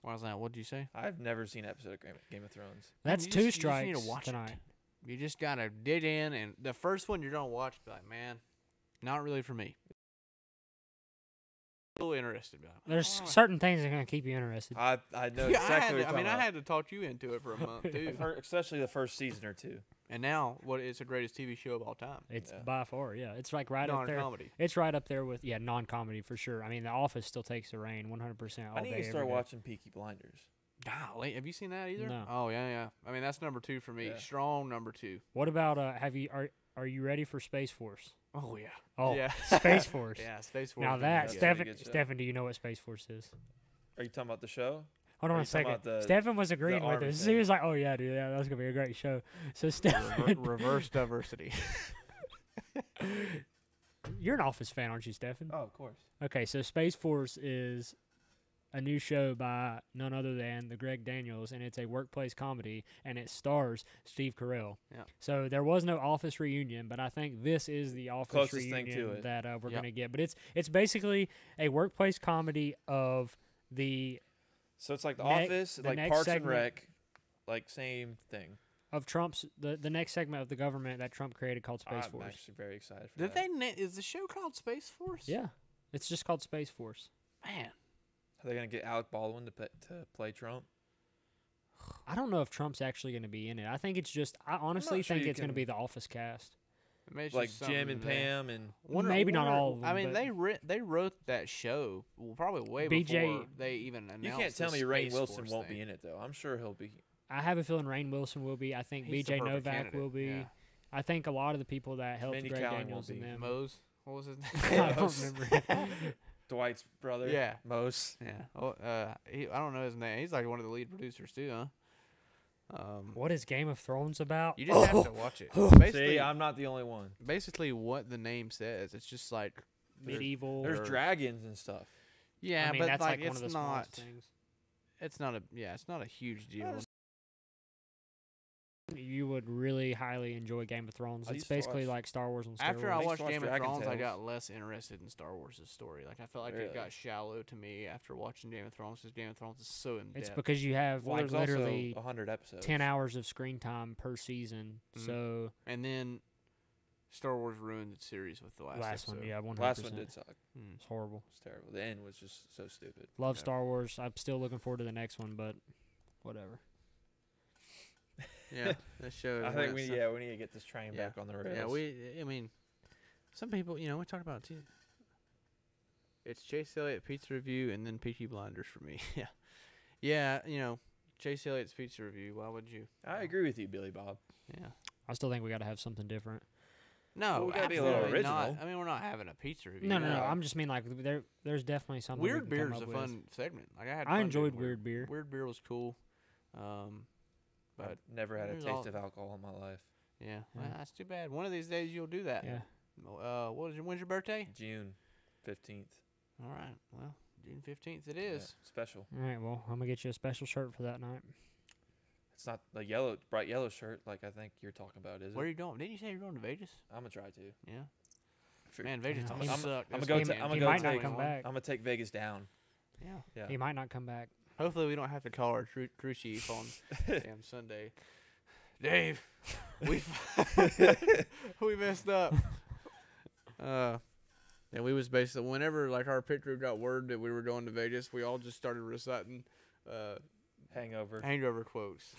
Why was that? What did you say? I've never seen an episode of Game of Thrones. That's you two just need to strikes watch it. tonight. You just gotta dig in, and the first one you're gonna watch, be like, man, not really for me. A little interested. But There's certain things that are going to keep you interested. I know Yeah, exactly what you're I had to talk you into it for a month too. especially the first season or two. And now, it's the greatest TV show of all time. It's Yeah. by far, yeah. It's like right up there. Non-comedy. It's right up there with, non-comedy for sure. I mean, The Office still takes the reign 100% all I need day, to start every day. watching Peaky Blinders. Golly, have you seen that either? No. Oh yeah. I mean, that's number 2 for me. Yeah. Strong number 2. What about, are you ready for Space Force? Oh yeah. Oh, yeah. Space Force. Yeah, Space Force. Now is that, good. Steph- Stefan, do you know what Space Force is? Are you talking about the show? Hold on Are a you talking second. about the- Stefan was agreeing with army us. He thing? was like, oh, yeah, dude, that's going to be a great show. So, Stefan, Reverse diversity. you're an Office fan, aren't you, Stefan? Oh, of course. Okay, so Space Force is a new show by none other than the Greg Daniels, and it's a workplace comedy, and it stars Steve Carell. Yeah. So there was no Office reunion, but I think this is the Office Closest thing to reunion it. that we're Yep. going to get. But it's basically a workplace comedy of the So it's like The Ne- Office, the like next Parks segment- and Rec, like same thing. of Trump's the next segment of the government that Trump created called Space I'm Force. actually very excited for Did that. is the show called Space Force? Yeah, it's just called Space Force. Man, Are they going to get Alec Baldwin to play Trump? I don't know if Trump's actually going to be in it. I think it's just I honestly sure think you it's going to can- be the Office cast. maybe it's Like just Jim and something that- Pam and Maybe not all of I them, mean, but- they wrote that show probably way BJ before they even announced. you can't tell the me Rainn Space Wilson Force won't thing. be in it though. I'm sure he'll be. I have a feeling Rainn Wilson will be. I think He's the BJ perfect Novak candidate, will be. yeah. I think a lot of the people that helped Mindy Greg Kaling Daniels will and be. them. Mose. What was his I name? don't remember. Dwight's brother. Yeah. Mose. Yeah. Oh, I don't know his name. He's like one of the lead producers too, huh? What is Game of Thrones about? You just have to watch it. See, Basically, I'm not the only one. basically what the name says. It's just like Medieval. There's or- dragons and stuff. yeah, I mean, but that's like, like one it's of the not. smallest things. It's not a it's not a huge deal. You would really highly enjoy Game of Thrones. I It's used to basically watch- like Star Wars on steroids. After I used to watched watch Game of Dragon Thrones, I Tales. got less interested in Star Wars' story. Like I felt like it Really? got shallow to me after watching Game of Thrones because Game of Thrones is so in It's depth. because you have Well, like there's literally also 100 episodes. 10 hours of screen time per season. Mhm. So And then Star Wars ruined the series with the last last one, episode. yeah, 100%. Last one did suck. Mm. It's horrible. It's terrible. The end was just so stupid. Love Yeah. Star Wars. I'm still looking forward to the next one, but whatever. Yeah, that show. I is think when we it's- need to get this train Yeah. back on the rails. Yeah, I mean, some people, we talk about it too. It's Chase Elliott Pizza Review and then Peaky Blinders for me. Yeah. Yeah, Chase Elliott's Pizza Review. Why would you? I agree with you, Billy Bob. Yeah. I still think we got to have something different. No, Well, we gotta be a little absolutely not. original. I mean, we're not having a pizza review. No. I'm just mean like there's definitely something. Weird we beer can is come a up with. fun segment. Like I had. I fun enjoyed doing weird beer. Weird beer was cool. But I've never had a there's taste all- of alcohol in my life. Yeah. Well, that's too bad. One of these days you'll do that. Yeah. When's your birthday? June 15th. All right. Well, June 15th it is. Yeah, special. All right. Well, I'm gonna get you a special shirt for that night. It's not the bright yellow shirt like I think you're talking about, is it? Where are you going? Didn't you say you're going to Vegas? I'm gonna try to. Yeah. Sure. Man, Vegas Yeah, almost I'm- sucked. I'm This gonna go. weekend. He I'm might gonna not come back. I'm gonna take Vegas down. Yeah. Yeah. He might not come back. Hopefully we don't have to call our crew chief on damn Sunday. Dave, we we messed up. And we was basically whenever like our pit crew got word that we were going to Vegas, we all just started reciting Hangover quotes.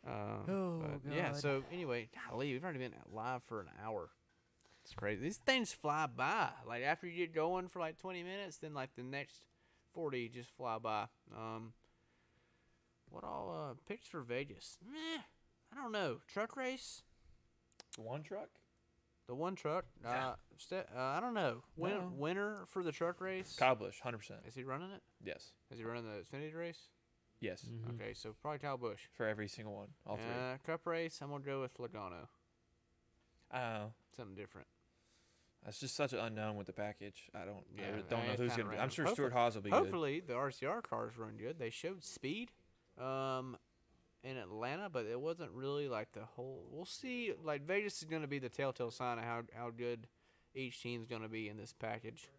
Oh, but yeah. God. So anyway, golly, we've already been live for an hour. It's crazy. These things fly by. Like after you get going for like 20 minutes, then like the next 40 just fly by. What all picks for Vegas? I don't know. Truck race? The one truck. The one truck? Yeah. I don't know. No. Winner for the truck race? Kyle Busch, 100%. Is he running it? Yes. Is he running the Xfinity race? Yes. Mhm. Okay, so probably Kyle Busch. For every single one, all three. Cup race, I'm going to go with Logano. I don't know. Something different. That's just such an unknown with the package. I don't Yeah, know it's who's kinda gonna be. I'm random. sure Hopefully- Stuart Haas will be good. Hopefully the RCR cars run good. They showed speed in Atlanta, but it wasn't really like the whole. We'll see. Like Vegas is going to be the telltale sign of how good each team's going to be in this package.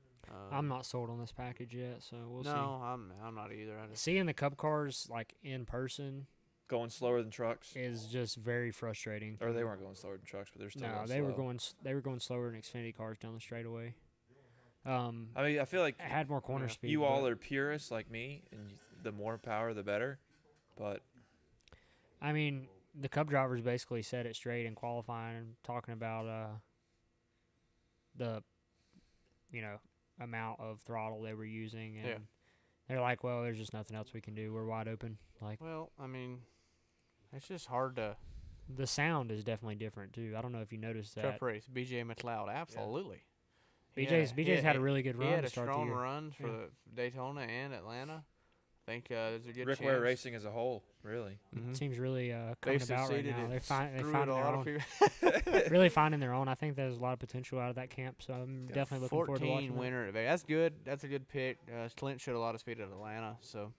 I'm not sold on this package yet, so we'll see. No, I'm not either. I just, Seeing the Cup cars like in person Going slower than trucks, is just very frustrating. or they weren't going slower than trucks, but they're still. No, going they were slow. going slower than Xfinity cars down the straightaway. I mean, I feel like It had more corner Yeah. speed. you all but- are purists like me, and the more power, the better. But I mean, the Cup drivers basically said it straight in qualifying and talking about the amount of throttle they were using, and Yeah. they're like, well, there's just nothing else we can do. We're wide open. Like well, I mean, it's just hard to the sound is definitely different too. I don't know if you noticed that. truck race. BJ McLeod, absolutely. BJ's had a really good He run had to a start the strong year. run for Yeah. the Daytona and Atlanta. I think there's a good Rick chance. Ware Racing as a whole, really. Mhm. Team's really coming They've about right succeeded now. in They're finding screwing their a lot own. of people. Really finding their own. I think there's a lot of potential out of that camp, so I'm definitely looking forward to 14 watching that. winner at Vegas. That's good. That's a good pick. Clint showed a lot of speed at Atlanta, so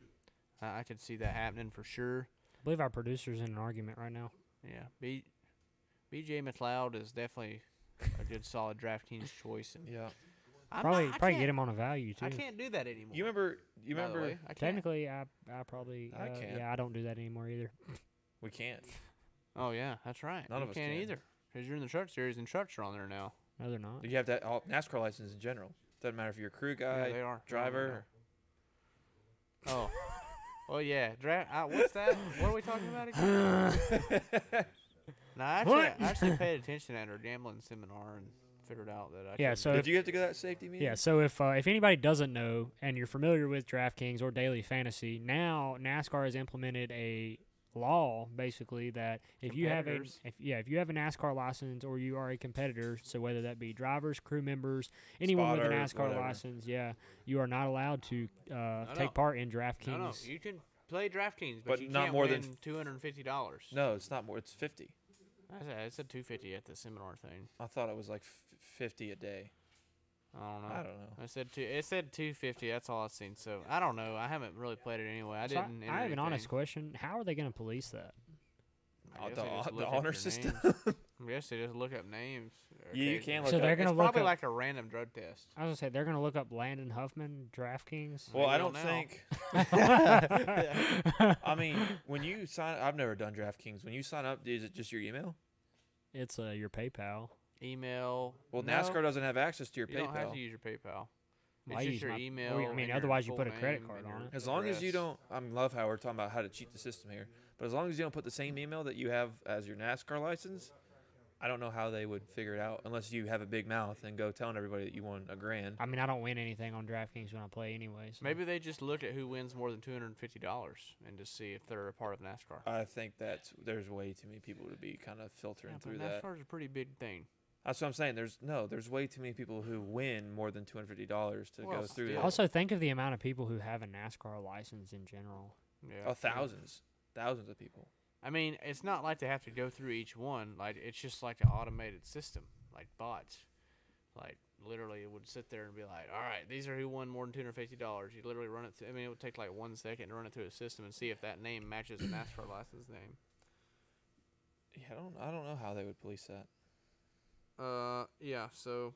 I could see that happening for sure. I believe our producer's in an argument right now. Yeah, BJ McLeod is definitely a good, solid DraftKings choice. And Yeah. I'm Probably not, I probably can't- get him on a value too. I can't do that anymore. You remember? by the way. I can't. Technically, I probably I can't. yeah, I don't do that anymore either. We can't. Oh yeah, that's right. None you of us can't can. either because you're in the truck series and trucks are on there now. No, they're not. You have that NASCAR license in general. Doesn't matter if you're a crew guy, Yeah, they are. driver. Oh. Well, yeah. What's that? What are we talking about again? No, I actually paid attention at our gambling seminar and figured out that I Yeah, couldn't so do Did you have to go to that safety meeting? Yeah, so if anybody doesn't know and you're familiar with DraftKings or Daily Fantasy, now NASCAR has implemented a law basically that if you have a Competitors. if you have a NASCAR license or you are a competitor, so whether that be drivers, crew members, anyone with a Spotter, NASCAR whatever. license, you are not allowed to no. take part in DraftKings. No, you can play DraftKings, But you not can't more win than $250. No, it's not more. It's 50. I said $250 at the seminar thing. I thought it was like 50 a day. I don't know. I don't know. It said $250. That's all I've seen. So I don't know. I haven't really played it anyway. I So didn't. enter I have an honest anything. question. How are they going to police that? I guess The they just the look up honor your system. names. I guess they just look up names. Yeah, you occasionally. can look So up. they're gonna It's look probably up. like a random drug test. I was gonna say they're gonna look up Landon Huffman DraftKings. Well, I Maybe don't now. think. I mean, when you sign, I've never done DraftKings. When you sign up, is it just your email? It's your PayPal. Email. Well, No, NASCAR doesn't have access to your You don't have PayPal. to use your PayPal. Well, It's I just use your my- email. well, I mean, and your otherwise you full put a credit name card and on your it. As long as you address. don't, I love how we're talking about how to cheat the system here. But as long as you don't put the same email that you have as your NASCAR license, I don't know how they would figure it out unless you have a big mouth and go telling everybody that you won $1,000. I mean, I don't win anything on DraftKings when I play anyway. So. Maybe they just look at who wins more than $250 and just see if they're a part of NASCAR. I think that there's way too many people to be kind of filtering Yeah, but through that. NASCAR's a pretty big thing. That's what I'm saying. There's way too many people who win more than $250 to Well, go through still. that. Also, think of the amount of people who have a NASCAR license in general. Yeah. Oh, thousands of people. I mean, it's not like they have to go through each one. Like, it's just like an automated system, like bots. Like, literally, it would sit there and be like, all right, these are who won more than $250. You literally run it through. I mean, it would take like 1 second to run it through a system and see if that name matches a NASCAR license name. Yeah, I don't know how they would police that. Yeah, so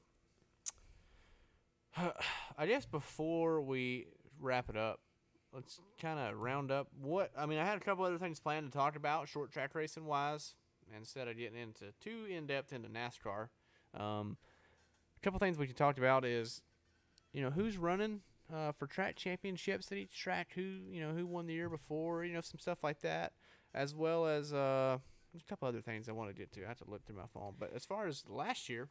I guess before we wrap it up, let's kind of round up I had a couple other things planned to talk about short track racing wise, instead of getting into too in depth into NASCAR. A couple things we can talk about is, who's running for track championships at each track, who won the year before, some stuff like that, as well as there's a couple other things I want to get to. I have to look through my phone. But as far as last year,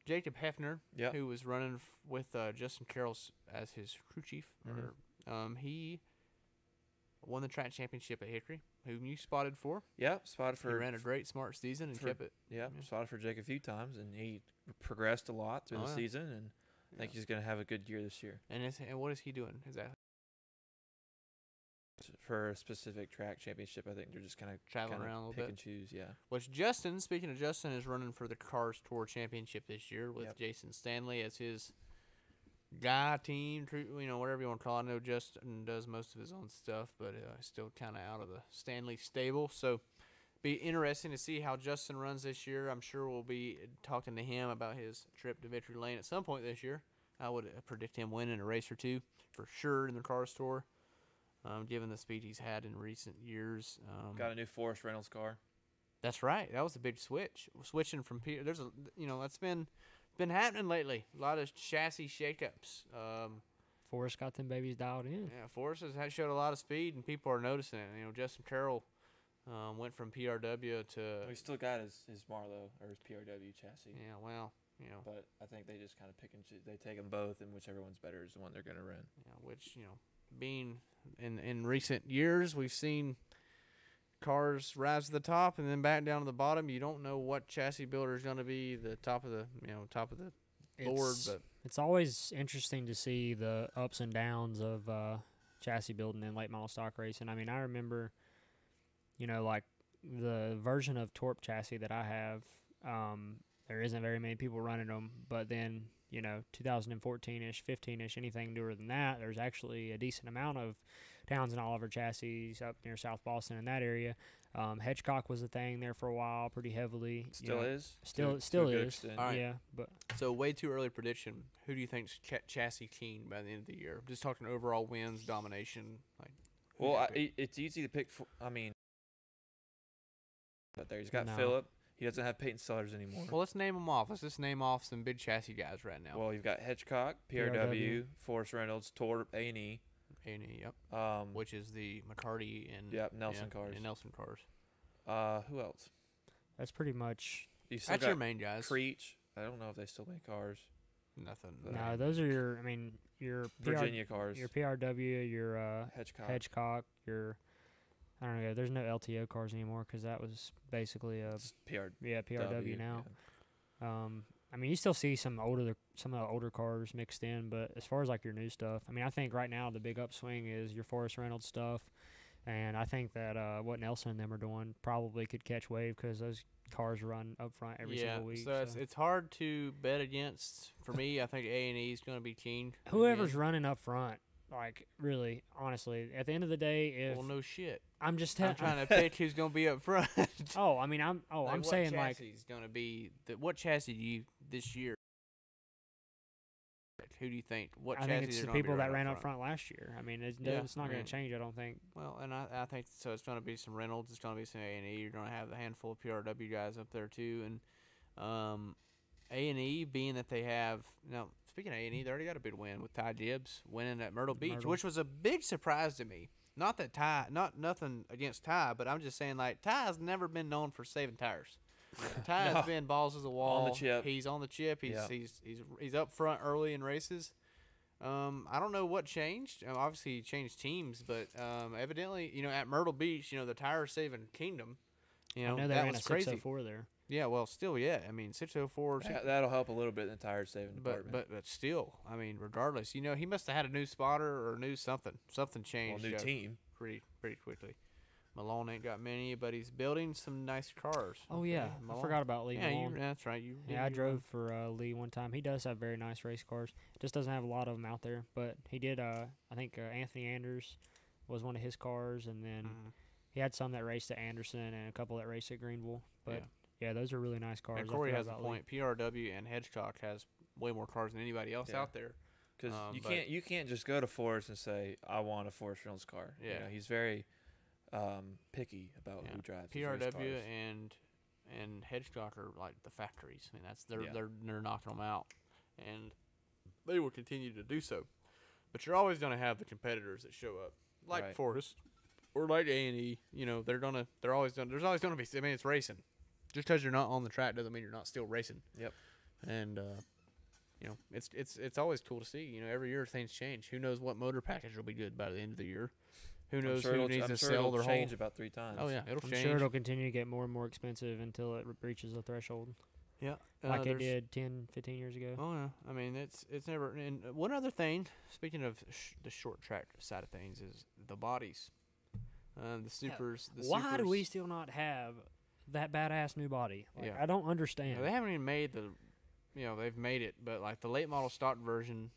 Jacob Hefner, who was running with Justin Carroll as his crew chief, he won the track championship at Hickory, whom you spotted for. Yeah, spotted for. He ran a great, smart season and kept it. Yeah, spotted for Jake a few times, and he progressed a lot through the season, and I think he's going to have a good year this year. And what is he doing exactly? For a specific track championship, I think they're just kind of traveling around a little pick bit. And choose, yeah. Which Justin, speaking of Justin, is running for the Cars Tour Championship this year with Jason Stanley as his guy, team, whatever you want to call it. I know Justin does most of his own stuff, but still kind of out of the Stanley stable. So be interesting to see how Justin runs this year. I'm sure we'll be talking to him about his trip to Victory Lane at some point this year. I would predict him winning a race or two for sure in the Cars Tour. Given the speed he's had in recent years. Got a new Forrest Reynolds car. That's right. That was a big switch. Switching from there's that's been happening lately. A lot of chassis shakeups. Forrest got them babies dialed in. Yeah, Forrest has showed a lot of speed, and people are noticing it. Justin Carroll went from PRW to. Well, he still got his Marlowe or his PRW chassis. Yeah, well, But I think they just kind of pick and choose. They take them both, and whichever one's better is the one they're going to run. Yeah, which being in recent years, we've seen cars rise to the top and then back down to the bottom. You don't know what chassis builder is going to be the top of the board, but it's always interesting to see the ups and downs of chassis building in late model stock racing. I mean, I remember, like the version of Torp chassis that I have. There isn't very many people running them, but then 2014-ish, 15-ish, anything newer than that, there's actually a decent amount of Towns and Oliver chassis up near South Boston in that area. Hedgecock was a thing there for a while, pretty heavily. Still is. Still is. All right. Yeah, but so way too early prediction. Who do you think's chassis king by the end of the year? Just talking overall wins, domination. It's easy to pick. But there he's got No. Phillip. He doesn't have Peyton Sellers anymore. Well, let's name them off. Let's just name off some big chassis guys right now. Well, you've got Hedgecock, PRW, Forrest Reynolds, Torp, A&E. A&E, yep. Which is the McCarty and Nelson cars. And Nelson cars. Who else? that's pretty much. That's your main guys. Creech. I don't know if they still make cars. Nothing. No, those are your Virginia cars. Your PRW, your Hedgecock, your. I don't know. There's no LTO cars anymore because that was basically a PRW now. Yeah. I mean, you still see some of the older cars mixed in, but as far as like your new stuff, I mean, I think right now the big upswing is your Forrest Reynolds stuff, and I think that what Nelson and them are doing probably could catch wave because those cars run up front every single week. So it's hard to bet against. For me, I think A&E is going to be king. Whoever's running up front. Like, really, honestly, at the end of the day, no shit. I'm just I'm trying to pick who's going to be up front. I'm saying, like... What chassis is going to be... what chassis do you, this year... Who do you think? I think it's the people that ran up front last year. I mean, it's not going to change, I don't think. Well, and I think so. It's going to be some Reynolds. It's going to be some A&E. You're going to have a handful of PRW guys up there, too. And A&E, being that they have... Now, speaking of A&E, they already got a big win with Ty Gibbs winning at Myrtle Beach, which was a big surprise to me. Not that nothing against Ty, but I'm just saying, like, Ty has never been known for saving tires. Ty has been balls to the wall. On the chip. He's on the chip. He's up front early in races. I don't know what changed. Obviously, he changed teams, but evidently, at Myrtle Beach, the tire saving kingdom. I know they that ran was a crazy. 604 there. Yeah, well, still, yeah. I mean, 604. That'll help a little bit in the tire saving department. But still, I mean, regardless, he must have had a new spotter or new something. Something changed. New team. Pretty quickly. Malone ain't got many, but he's building some nice cars. Oh yeah, I Malone. forgot about Lee. Yeah, Malone. that's right. I drove for Lee one time. He does have very nice race cars. Just doesn't have a lot of them out there, but he did. I think Anthony Anders was one of his cars, and then he had some that raced at Anderson and a couple that raced at Greenville. But yeah, those are really nice cars. And Corey has a point. PRW and Hedgecock has way more cars than anybody else out there. Because you can't just go to Forrest and say, I want a Forrest Reynolds car. Yeah. You know, he's very picky about who drives his race PRW cars. and Hedgecock are like the factories. I mean, they're knocking them out, and they will continue to do so. But you're always going to have the competitors that show up, like Forrest or like A&E. You know, there's always going to be. I mean, it's racing. Just because you're not on the track doesn't mean you're not still racing. Yep. And you know, it's always cool to see. You know, every year things change. Who knows what motor package will be good by the end of the year? Who knows who needs to sell their whole? Change about 3 times. Oh yeah, it'll change. I'm sure it'll continue to get more and more expensive until it reaches a threshold. Yeah, like it did 10, 15 years ago. Oh yeah, I mean it's never. And one other thing, speaking of the short track side of things, is the bodies, the supers. Why do we still not have that badass new body? Like, I don't understand. No, they haven't even made the. You know, they've made it, but like the late model stock version.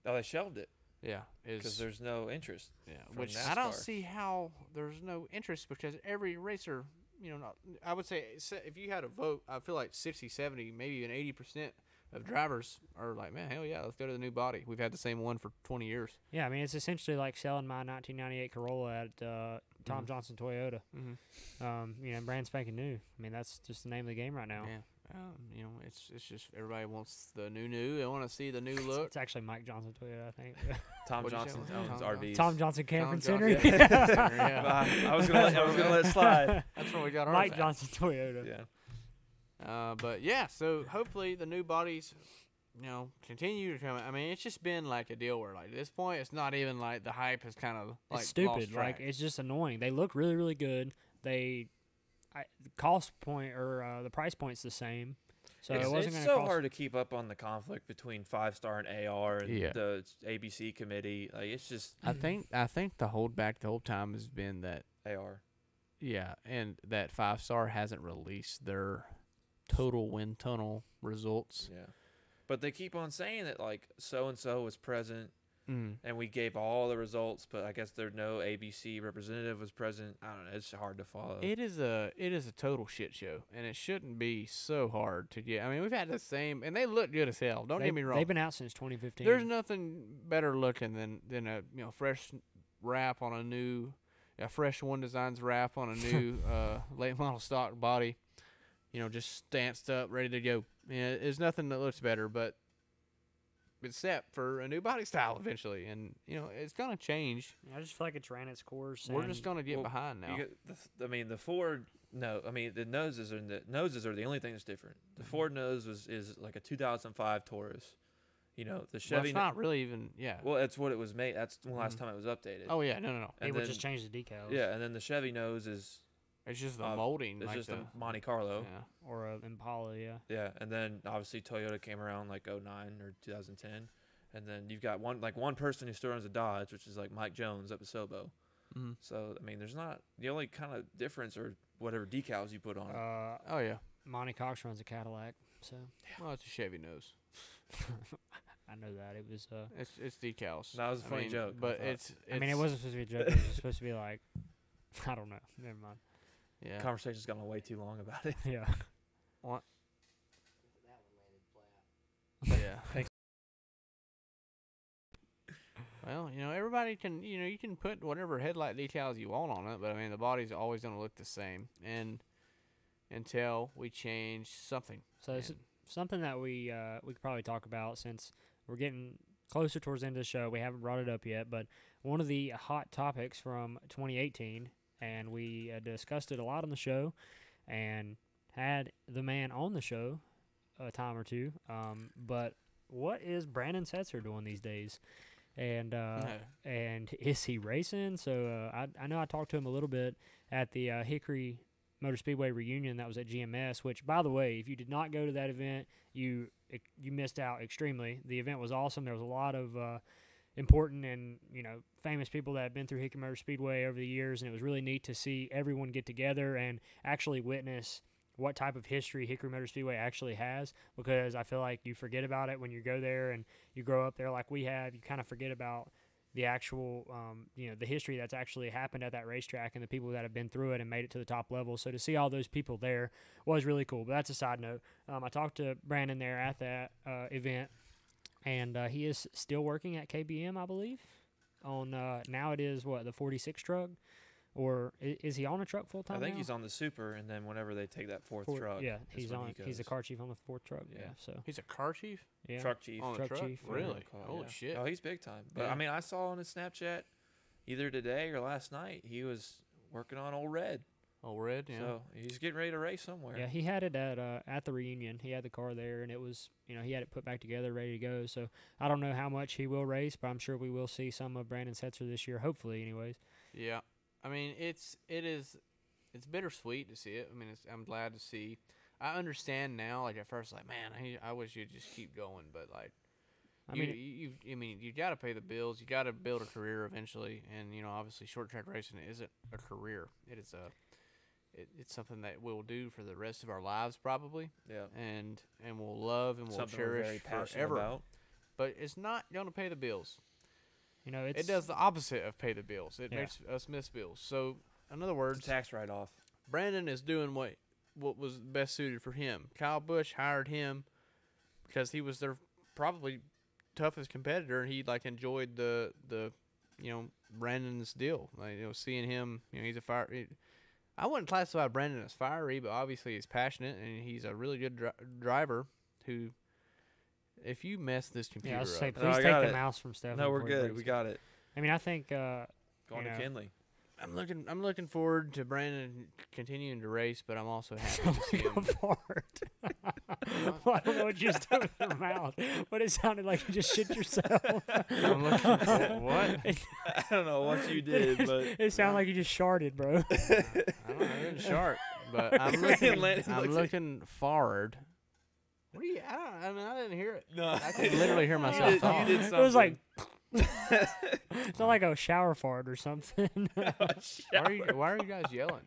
Oh, they shelved it. Yeah, because there's no interest. Yeah, which NASCAR. I don't see how there's no interest, because every racer, you know, I would say if you had a vote, I feel like 60, 70, maybe even 80% of drivers are like, man, hell yeah, let's go to the new body. We've had the same one for 20 years. Yeah, I mean, it's essentially like selling my 1998 Corolla at Tom Johnson Toyota. You know, brand spanking new. I mean, that's just the name of the game right now. Yeah. You know, it's just everybody wants the new. They want to see the new look. It's actually Mike Johnson Toyota, I think. Tom Johnson owns RVs. Tom Johnson Camping Center. Yeah. I was gonna let it slide. That's where we got ours Mike at. Johnson Toyota. Yeah. But yeah, so hopefully the new bodies, you know, continue to come out. I mean, it's just been like a deal where, like, at this point, it's not even like the hype is kind of like it's stupid. lost track. Like, it's just annoying. They look really, really good. The cost point or the price point's the same. So it's so hard to keep up on the conflict between 5-star and AR and the ABC committee. Like, it's just. I think the holdback the whole time has been that AR. Yeah, and that 5-star hasn't released their total wind tunnel results. Yeah, but they keep on saying that, like, so and so was present. And we gave all the results, but I guess there's no ABC representative was present. I don't know. It's hard to follow. It is a total shit show, and it shouldn't be so hard to get. I mean, we've had the same, and they look good as hell. Don't get me wrong. They've been out since 2015. There's nothing better looking than a fresh wrap on a fresh One Designs wrap on a new late model stock body. You know, just stanced up, ready to go. Yeah, there's nothing that looks better, but. Except for a new body style eventually, and you know it's gonna change. I just feel like it's ran its course. We're just gonna get behind now. The Ford, the noses are the only thing that's different. The Ford nose is like a 2005 Taurus. You know, the Chevy. Well, it's not really even. Yeah. Well, that's what it was made. That's the last time it was updated. Oh yeah, no. They would just change the decals. Yeah, and then the Chevy nose is. It's just the molding. It's like just a Monte Carlo. Yeah. Or an Impala, yeah. Yeah, and then obviously Toyota came around like 2009 or 2010. And then you've got one person who still runs a Dodge, which is like Mike Jones up at Sobo. So, I mean, there's not – the only kind of difference or whatever decals you put on it. Oh, yeah. Monty Cox runs a Cadillac, so. Well, it's a Chevy nose. I know that. It was it's decals. That was a funny joke. But it's I mean, it wasn't supposed to be a joke. It was supposed to be like – I don't know. Never mind. Yeah. The conversation's gone way too long about it. Yeah. What? That one landed flat. Yeah. Well, you know, everybody can, you know, you can put whatever headlight decals you want on it, but I mean, the body's always going to look the same, and until we change something. So it's something that we could probably talk about since we're getting closer towards the end of the show. We haven't brought it up yet, but one of the hot topics from 2018, and we discussed it a lot on the show, and had the man on the show a time or two. But what is Brandon Setzer doing these days? And is he racing? So I know I talked to him a little bit at the Hickory Motor Speedway reunion that was at GMS, which, by the way, if you did not go to that event, you missed out extremely. The event was awesome. There was a lot of important and, famous people that have been through Hickory Motor Speedway over the years, and it was really neat to see everyone get together and actually witness what type of history Hickory Motor Speedway actually has, because I feel like you forget about it when you go there and you grow up there like we have. You kind of forget about the actual, the history that's actually happened at that racetrack and the people that have been through it and made it to the top level. So to see all those people there was really cool. But that's a side note. I talked to Brandon there at that event, and he is still working at KBM, I believe. On now it is the 46 truck, or is he on a truck full time? I think now? He's on the Super, and then whenever they take that fourth truck, yeah, he's a car chief on the fourth truck. Yeah, so he's a car chief. Yeah, truck chief. On the truck chief. Really? Holy shit! Oh, he's big time. But I mean, I saw on his Snapchat either today or last night he was working on Old Red. Old Red, yeah. So he's getting ready to race somewhere. Yeah, he had it at the reunion. He had the car there, and it was, he had it put back together, ready to go. So I don't know how much he will race, but I'm sure we will see some of Brandon Setzer this year, hopefully, anyways. Yeah, I mean it's bittersweet to see it. I mean I'm glad to see. I understand now. Like at first, like man, I wish you'd just keep going, but like. You got to pay the bills. You got to build a career eventually, and obviously, short track racing isn't a career. It is it's something that we'll do for the rest of our lives, probably. Yeah. And we'll love and we'll something cherish we're very passionate forever. About. But it's not going to pay the bills. It does the opposite of pay the bills. It makes us miss bills. So, in other words, it's a tax write-off. Brandon is doing what was best suited for him. Kyle Busch hired him because he was their probably toughest competitor, and he enjoyed the Brandon's deal. Seeing him, he's a fire. I wouldn't classify Brandon as fiery, but obviously he's passionate and he's a really good driver. Who, if you mess this computer I was say, up, please take the mouse from Stephen. No, we're good. We got it. I mean, I think going to Kinley. I'm looking forward to Brandon continuing to race, but I'm also happy to see him. Forward. I don't know what you just did with your mouth, but it sounded like you just shit yourself. I'm looking for what? I don't know what you did, but it sounded like you just sharted, bro. I didn't shart, but I'm looking forward. What do you? I didn't hear it. No, I can literally hear myself talk. You did something. It was like. It's not like a shower fart or something. Why are you guys yelling?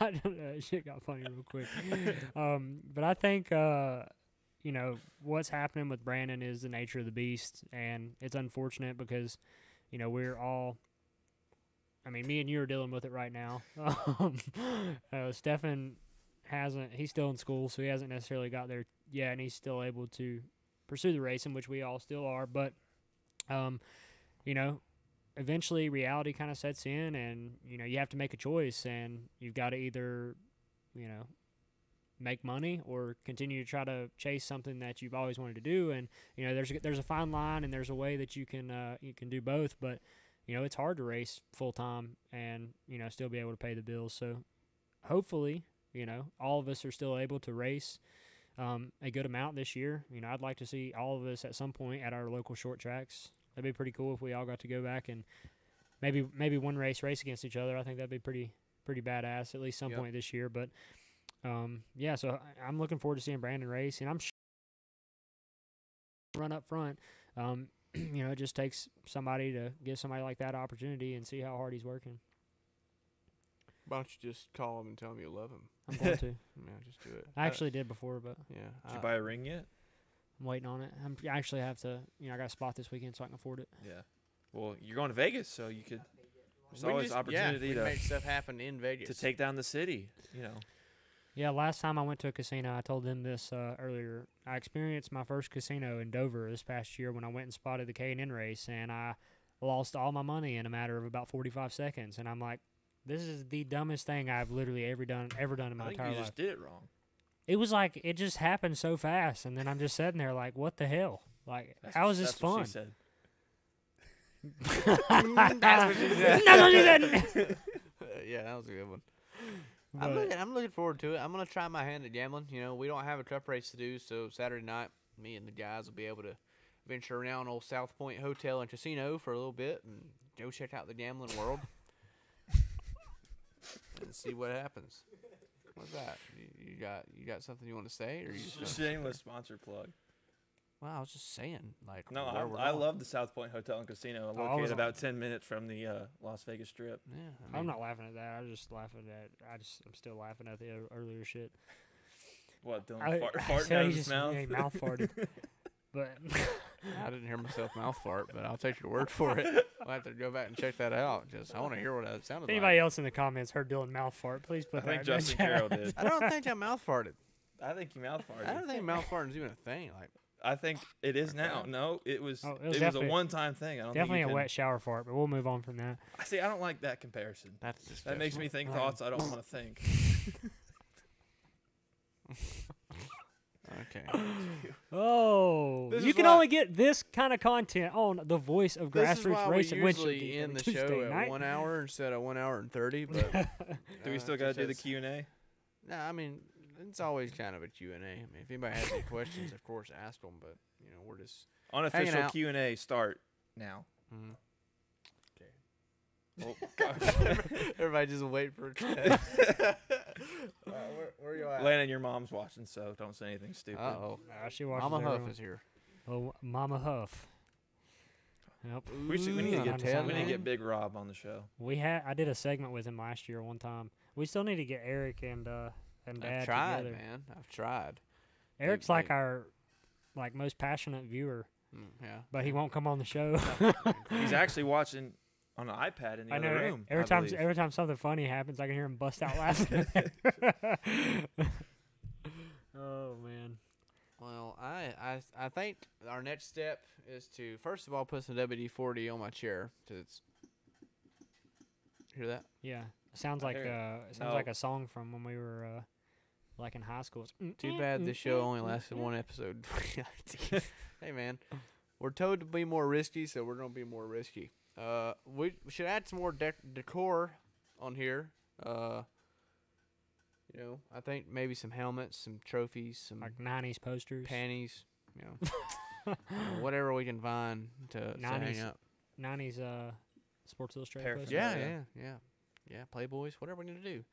I don't know. Shit got funny real quick. But I think what's happening with Brandon is the nature of the beast, and it's unfortunate because we're all. I mean, me and you are dealing with it right now. Stefan hasn't. He's still in school, so he hasn't necessarily got there yet, and he's still able to pursue the racing, which we all still are. But eventually reality kind of sets in, and you have to make a choice, and you've got to either make money or continue to try to chase something that you've always wanted to do. And there's a fine line, and there's a way that you can do both, but it's hard to race full time and still be able to pay the bills. So hopefully all of us are still able to race a good amount this year. I'd like to see all of us at some point at our local short tracks. That'd be pretty cool if we all got to go back and maybe one race against each other. I think that'd be pretty badass at least some point this year. But so I'm looking forward to seeing Brandon race, and I'm sure run up front. It just takes somebody to give somebody like that opportunity and see how hard he's working. Why don't you just call him and tell him you love him? I'm going to. Yeah, just do it. I actually did before, but yeah. Did you buy a ring yet? I'm waiting on it. I actually have to. I got a spot this weekend, so I can afford it. Yeah. Well, you're going to Vegas, so you could. There's always opportunity to make stuff happen in Vegas to take down the city. Yeah, last time I went to a casino, I told them this earlier. I experienced my first casino in Dover this past year when I went and spotted the K&N race, and I lost all my money in a matter of about 45 seconds. And I'm like, this is the dumbest thing I've literally ever done in my entire life. You just did it wrong. It was like it just happened so fast, and then I'm just sitting there like, what the hell? Like, how is this fun? What she said. That's what she said. That's what she said. Yeah, that was a good one. I'm looking forward to it. I'm gonna try my hand at gambling. We don't have a truck race to do, so Saturday night, me and the guys will be able to venture around old South Point Hotel and Casino for a little bit and go check out the gambling world and see what happens. What's that? You got something you want to say, or you just shameless sponsor plug? Well, I was just saying, like, No, where we're I not. love the South Point Hotel and Casino, I was located on- about 10 minutes from the Las Vegas Strip. Yeah, I'm not laughing at that. I'm just laughing at. I'm still laughing at the earlier shit. What, Dylan I farting said out he of his just mouth? yeah, mouth farted. But I didn't hear myself mouth fart, but I'll take your word for it. I'll have to go back and check that out. Just I want to hear what that sounded if anybody like. else in the comments heard Dylan mouth fart, please put I think that in the Justin chat. Carroll did. I don't think I mouth farted. I think you mouth farted. I don't think mouth farting is even a thing. Like, I think it is now. No, it was. Oh, it was a definitely- one-time thing. I don't Definitely think a you wet shower fart, but we'll move on from that. can, see, I don't like that comparison. that's just That makes me think Wow. thoughts I don't want to think. Okay. Oh, This you is can why- only get this kind of content on the voice of This is grassroots why we racing. usually end the show Tuesday at night. 1 hour instead of 1 hour and 30. But Do we still got to do the Q&A? Nah, I mean, it's always kind of a Q&A. I mean, if anybody has any questions, of course, ask them. But we're just Unofficial out. Q&A start now. okay. Oh, gosh. Everybody just wait for it. Where you at? Landon, your mom's watching, so don't say anything stupid. Uh-oh. She watches Mama Huff everyone. is here. Oh, Mama Huff. Yep. We need to Ooh, get understand we need to that. get Big Rob on the show. I did a segment with him last year one time. We still need to get Eric and Dad I've tried, together. man. I've tried. Eric's They- like our most passionate viewer, Yeah. but he won't come on the show. He's actually watching on an iPad in the I know. other room. Every I time believe. every time something funny happens, I can hear him bust out laughing. Oh man. Well, I think our next step is to first of all put some WD-40 on my chair. 'Cause it's hear that? Yeah. It sounds I like hear it sounds No. like a song from when we were like in high school. It's, Too bad this show only lasted one episode. Hey man, we're told to be more risky, so we're gonna be more risky. We should add some more decor on here. I think maybe some helmets, some trophies, some like 90s posters. panties, whatever we can find to hang 90s. up. 90s Sports Illustrated Paraphernalia. posters. Yeah. Playboys, whatever we need to do.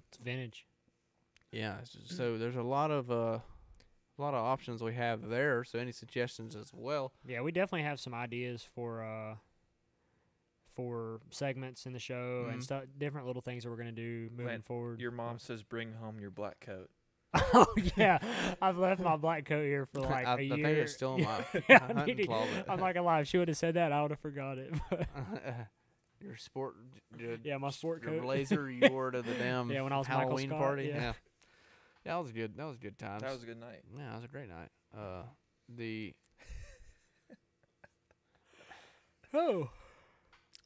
It's vintage. Yeah. So there's a lot of options we have there. So any suggestions as well? Yeah, we definitely have some ideas for segments in the show and Mhm. stuff, different little things that we're gonna do moving Lance, forward. Your mom says bring home your black coat. Oh yeah, I've left my black coat here for like I a year. think it's still in my Yeah, I hunting need to- closet. I'm not gonna lie. If she would have said that, I would have forgot it. But Your sport, yeah, my sport your coat. blazer you wore to the damn Yeah, when I was Michael Halloween Scott, party. yeah. Yeah, that was good. That was good times. That was a good night. Yeah, that was a great night.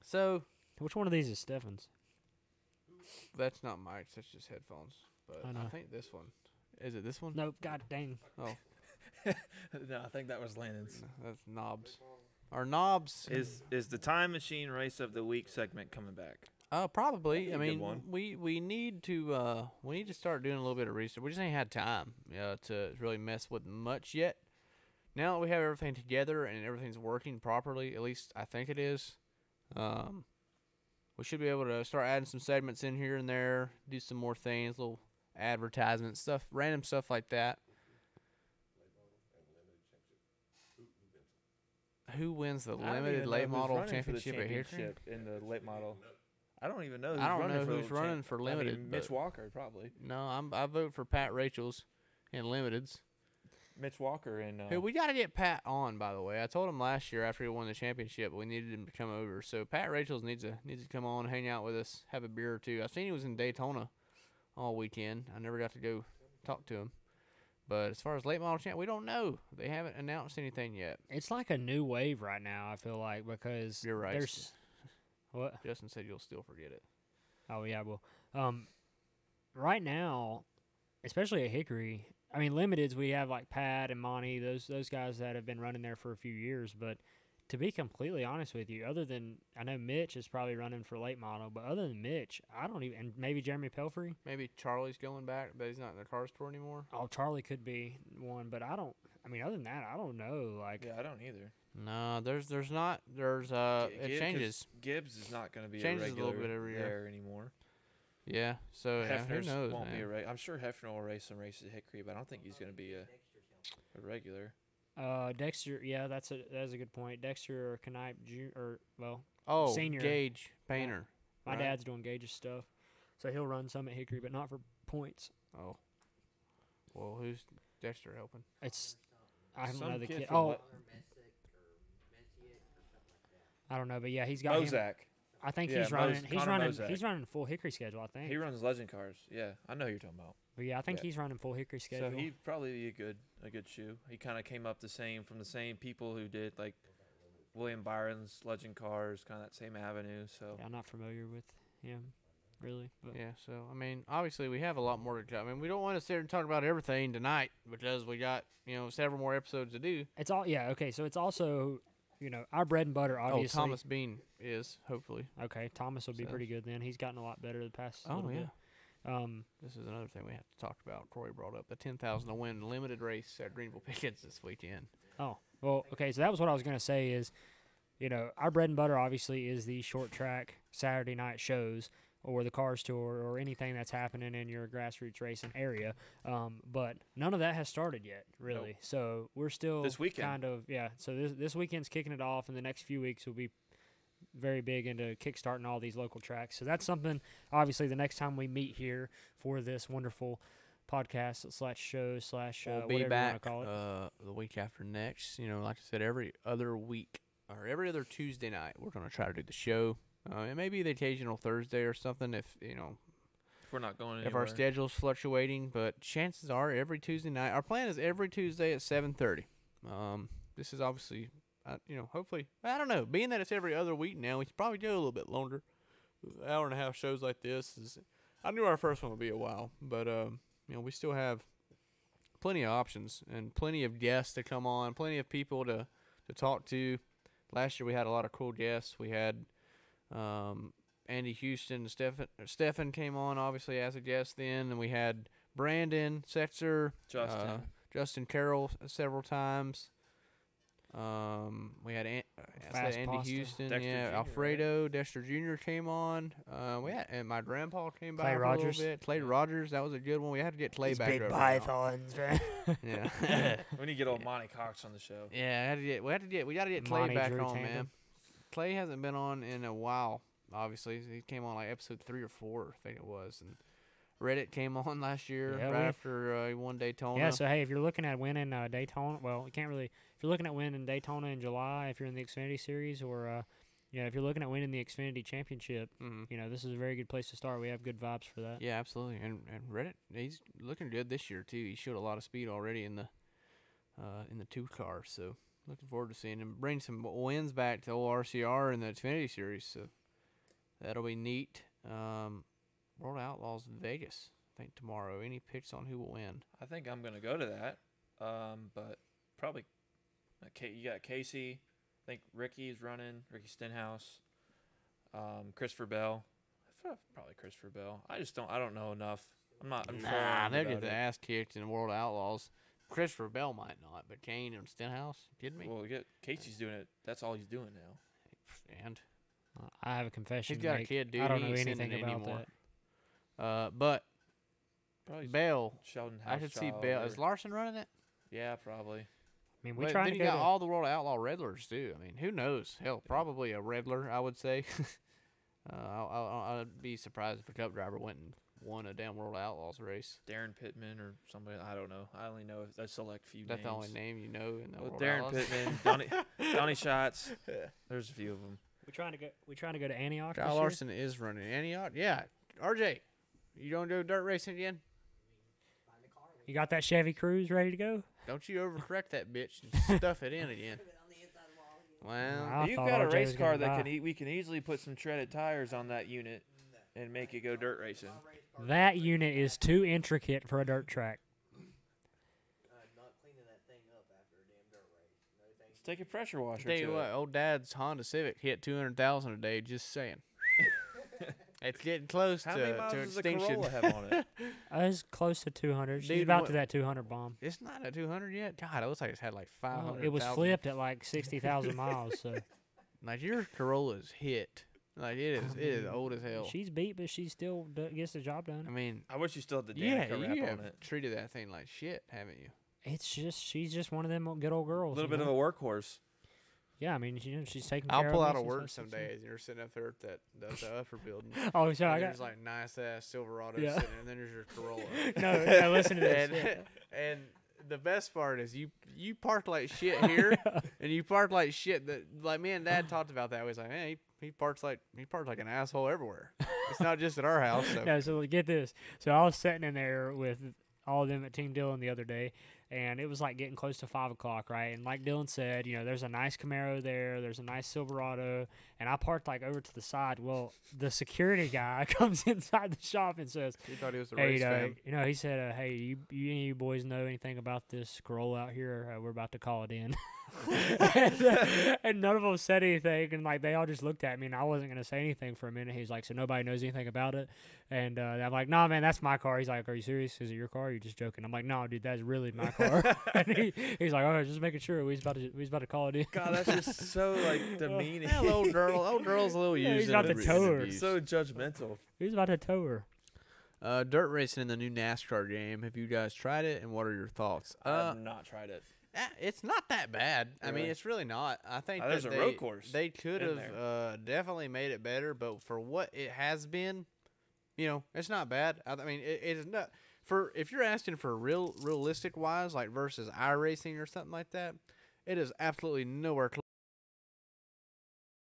So Which one of these is Stefan's? that's not mics. That's just headphones. But I I know. think this one is it. This one? Nope. God dang. Oh, No, I think that was Landon's. no, that's knobs. Our knobs. Is the Time Machine Race of the Week segment coming back? Probably. I That'd be a good mean, one. we need to start doing a little bit of research. We just ain't had time to really mess with much yet. Now that we have everything together and everything's working properly, at least I think it is. We should be able to start adding some segments in here and there, do some more things, little advertisements, stuff, random stuff like that. Who wins the I don't limited even late know who's model running for the championship at Hickory? championship in the late model. I don't even know. Who's I don't running know for who's the running champ- for I mean, limited, Mitch but- Walker probably. No, I vote for Pat Rachel's in limiteds. Mitch Walker and Hey, we got to get Pat on, by the way. I told him last year after he won the championship we needed him to come over. So Pat Rachel's needs to come on, hang out with us, have a beer or two. I seen he was in Daytona all weekend. I never got to go talk to him. But as far as late model champ, we don't know. They haven't announced anything yet. It's like a new wave right now. I feel like because You're right. There's what? Justin said you'll still forget it. Oh yeah, well, right now, especially at Hickory, I mean, limiteds we have like Pat and Monty, those guys that have been running there for a few years. But to be completely honest with you, other than I know Mitch is probably running for late model, but other than Mitch, I don't even. And maybe Jeremy Pelfrey. Maybe Charlie's going back, but he's not in the cars tour anymore. Oh, Charlie could be one, but I don't. I mean, other than that, I don't know. Like, Yeah, I don't either. No, there's not. There's it changes. Gibbs is not going to be Changes a a little regular bit every year. there anymore. Yeah, so who Hefner's knows, won't be man? a race. I'm sure Hefner will race some races at Hickory, but I don't think he's going to be a. A regular. Dexter. Yeah, that's a good point. Dexter or Knipe Senior Gage Painter. My dad's doing Gage's stuff, so he'll run some at Hickory, but not for points. Oh. Well, who's Dexter helping? I don't know the kid. Oh. I don't know, but yeah, he's got Mozak. I think he's running. He's running full Hickory schedule. I think he runs Legend cars. Yeah, I know who you're talking about. But yeah, I think he's running full Hickory schedule. So he'd probably be a good shoe. He kind of came up from the same people who did like William Byron's Legend cars, kind of that same avenue. So yeah, I'm not familiar with him, really. But. Yeah. So I mean, obviously we have a lot more to go. I mean, we don't want to sit here and talk about everything tonight because we got several more episodes to do. It's all okay. So it's also. Our bread and butter, obviously. Oh, Thomas Bean is, hopefully. Okay, Thomas will be pretty good then. He's gotten a lot better the past little bit. This is another thing we have to talk about. Corey brought up the 10,000 to win limited race at Greenville Pickens this weekend. Oh, well, okay, so that was what I was going to say is, our bread and butter, obviously, is the short track Saturday night shows or the Cars Tour or anything that's happening in your grassroots racing area. But none of that has started yet, really. Nope. So we're still this weekend. So this weekend's kicking it off, and the next few weeks will be very big into kickstarting all these local tracks. So that's something, obviously, the next time we meet here for this wonderful podcast / show / we'll be whatever back, you want to call it. The week after next. Like I said, every other week or every other Tuesday night, we're going to try to do the show. It may be the occasional Thursday or something if we're not going anywhere. If our schedule's fluctuating, but chances are every Tuesday night. Our plan is every Tuesday at 7:30. This is obviously, hopefully, I don't know. Being that it's every other week now, we should probably do a little bit longer. Hour and a half shows like this I knew our first one would be a while, but we still have plenty of options and plenty of guests to come on, plenty of people to talk to. Last year we had a lot of cool guests. We had Andy Houston, Stefan came on obviously as a guest then, and we had Brandon Setzer, Justin Carroll several times. We had Andy Houston, Dexter Jr., Alfredo, Dexter Jr. came on. And my grandpa came by for Rogers. a little bit. Clay Rogers, that was a good one. We had to get Clay back. Big pythons, man. Yeah. We need to get old Monty Cox on the show. Yeah, we got to get Clay Monty back Drew on, Tandem. man. Clay hasn't been on in a while. Obviously, he came on like episode 3 or 4, I think it was, and Reddit came on last year right after he won Daytona. Yeah, so hey, if you're looking at winning Daytona, well, you can't really. If you're looking at winning Daytona in July, if you're in the Xfinity Series, or if you're looking at winning the Xfinity Championship, this is a very good place to start. We have good vibes for that. Yeah, absolutely. And Reddit, he's looking good this year too. He showed a lot of speed already in the 2 car. So looking forward to seeing him bring some wins back to old RCR in the Xfinity Series. So that'll be neat. World Outlaws Vegas, I think tomorrow. Any picks on who will win? I think I'm gonna go to that, but probably you got Casey. I think Ricky's running. Ricky Stenhouse, Christopher Bell. Probably Christopher Bell. I don't know enough. I'm not. They'll get the ass kicked in World Outlaws. Christopher Bell might not, but Kane and Stenhouse, kidding me? Well, Casey's doing it. That's all he's doing now. And I have a confession. he's got a kid, dude. I don't He know ain't anything sending it about anymore. that. But Probably Bell, Sheldon I could see Hauschild Bell. or- Is Larson running it? Yeah, probably. I mean, we But trying then to you go got to, all the World Outlaw Redlers too. I mean, who knows? Hell, probably a Redler, I would say. I'd be surprised if a Cup driver went and won a damn World Outlaws race. Darren Pittman or somebody. I don't know. I only know a select few That's names. the only name you know in the Well, World Darren Outlaws. Pittman, Donnie Schatz. There's a few of them. we trying to go to Antioch. Kyle this year? Larson is running Antioch. Yeah, RJ, you don't do dirt racing again? You got that Chevy Cruze ready to go? Don't you overcorrect that bitch and stuff it in again. Well, I You've thought got a RJ race was car gonna that die. we can easily put some treaded tires on that unit and make it go dirt racing. That unit is too intricate for a dirt track. Let's take a pressure washer. tell you to what, it. old Dad's Honda Civic hit 200,000 a day. Just saying. It's getting close How many to miles does the extinction. Corolla have on it? It's close to 200. She's Dude, about what- to that 200 bomb. It's not at 200 yet. God, it looks like it's had like 500. It was flipped at like 60,000 miles. So Like your Corolla's hit. Like it is old as hell. she's beat, but she still gets the job done. I mean, I wish you still had the yeah, Danica you wrap have on it. treated that thing like shit, haven't you? she's just one of them good old girls. A little bit of a workhorse. Yeah, I mean, she's taking I'll care pull of out me of since I work was some 16. days. You're sitting up there at the upper building. Oh, so I and got there's like nice ass Silverado Yeah. sitting, and then there's your Corolla. no, listen to this. and, and the best part is you park like shit here, and you park like shit that like me and Dad talked about that. We was like, hey, he parks like an asshole everywhere. It's not just at our house. So. No, so get this. So I was sitting in there with all of them at Team Dillon the other day, and it was like getting close to 5 o'clock, right? And like Dylan said, there's a nice Camaro there, there's a nice Silverado, and I parked like over to the side. Well, the security guy comes inside the shop and says, He thought he was the "Hey, race fan. he said, hey, you any of you boys know anything about this Corolla out here? We're about to call it in." and none of them said anything, and like they all just looked at me, and I wasn't gonna say anything for a minute. He's like, "So nobody knows anything about it?" And I'm like, "Nah, man, that's my car." He's like, "Are you serious? Is it your car? Or are you just joking?" I'm like, "No, dude, that's really my car." And he's like, "Oh, just making sure we was about to call it in." God, that's just so like demeaning. That old girl's a little Yeah, he's used. about and to tow her. abused. So judgmental. He's about to tow her. Dirt racing in the new NASCAR game. Have you guys tried it, and what are your thoughts? I have not tried it. It's not that bad. I mean, Really? it's really not. I think There's that a road course they could in have definitely made it better, but for what it has been, it's not bad. I mean, it is not for if you're asking for realistic wise, like versus iRacing or something like that. It is absolutely nowhere close.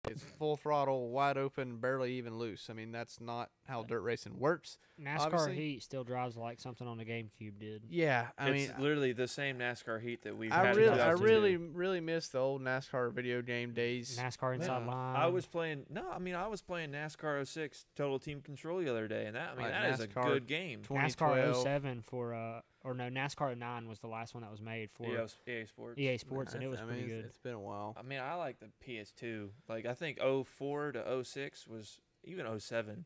It's full throttle, wide open, barely even loose. I mean, that's not how dirt racing works. NASCAR Obviously. Heat still drives like something on the GameCube did. Yeah, I It's mean, literally the same NASCAR heat that we've I had. really, in I 2002. really miss the old NASCAR video game days. NASCAR Inside Yeah. Line. I was playing NASCAR 06 Total Team Control the other day, and that Like that is a NASCAR good game. NASCAR 2012. 07 for NASCAR 09 was the last one that was made for EA Sports. EA Sports, and it was I pretty mean, good. It's been a while. I mean, I like the PS2. Like, I think 04 to 06 was, even 07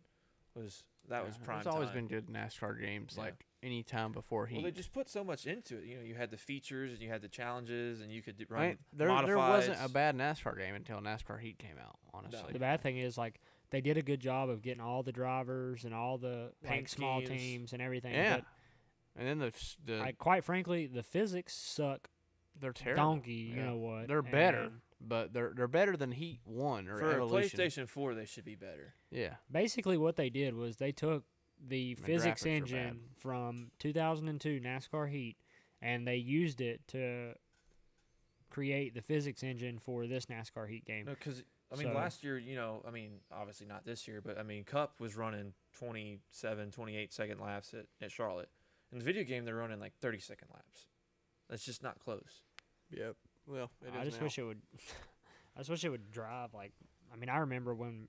was prime There's always time. been good NASCAR games, Yeah. like any time before Heat. Well, they just put so much into it. You had the features, and you had the challenges, and you could I run mean, there modifieds. wasn't a bad NASCAR game until NASCAR Heat came out. Honestly, The bad thing is, like, they did a good job of getting all the drivers and all the Paint small schemes. teams and everything. yeah. And then the But, quite frankly, the physics suck they're terrible. donkey. You Yeah. know what? They're better, And but they're better than Heat 1 or For Evolution. PlayStation 4, they should be better. Yeah, basically, what they did was they took the The physics graphics are engine from 2002 NASCAR Heat, and they used it to create the physics engine for this NASCAR Heat game. No, because I mean, So- last year, I mean, obviously not this year, but I mean, Cup was running 27, 28-second laps at Charlotte. In the video game, they're running like 30-second laps. That's just not close. yep. Well, it is I just now. wish it would. I just wish it would drive like. I mean, I remember when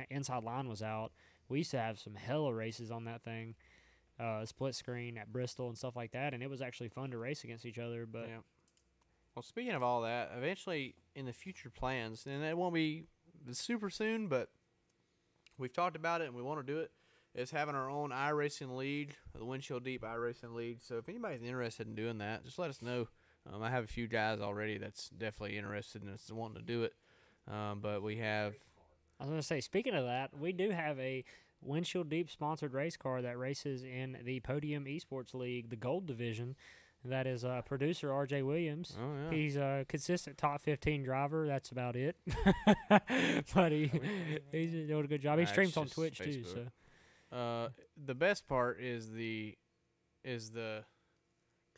Inside Line was out, we used to have some hella races on that thing, split screen at Bristol and stuff like that, and it was actually fun to race against each other. But Yeah. Well, speaking of all that, eventually in the future plans, and it won't be super soon, but we've talked about it and we want to do it, is having our own iRacing league, the Windshield Deep iRacing league. So if anybody's interested in doing that, just let us know. I have a few guys already that's definitely interested in us wanting to do it. But we have... I was going to say, speaking of that, we do have a Windshield Deep sponsored race car that races in the Podium Esports League, the Gold Division. That is producer RJ Williams. Oh, yeah. He's a consistent top 15 driver. That's about it. But he's doing a good job. He Nah, streams it's on just Twitch too. Facebook. So The best part is the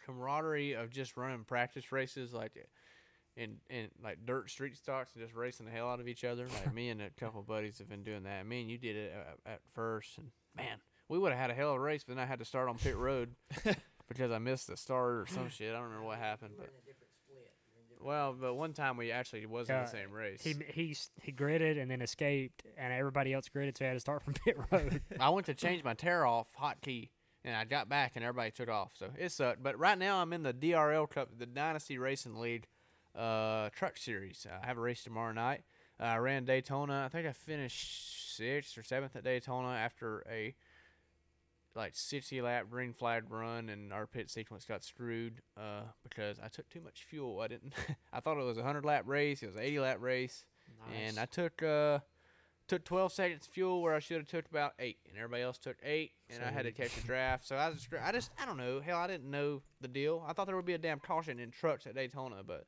camaraderie of just running practice races like in like dirt street stocks and just racing the hell out of each other. Like me and a couple of buddies have been doing that. Me and you did it at first, and man, we would have had a hell of a race, but then I had to start on pit road because I missed the start or some shit. I don't remember what happened, but but one time we actually was in the same race. he gridded and then escaped, and everybody else gridded, so he had to start from pit road. I went to change my tear off hotkey, and I got back, and everybody took off. So it sucked. But right now, I'm in the DRL Cup, the Dynasty Racing League truck series. I have a race tomorrow night. I ran Daytona. I think I finished 6th or 7th at Daytona after a 60-lap green flag run, and our pit sequence got screwed because I took too much fuel. I didn't. I thought it was a 100-lap race. It was an 80-lap race, and I took took 12 seconds fuel where I should have took about 8, and everybody else took 8, and I had to catch a draft. So I don't know. Hell, I didn't know the deal. I thought there would be a damn caution in trucks at Daytona, but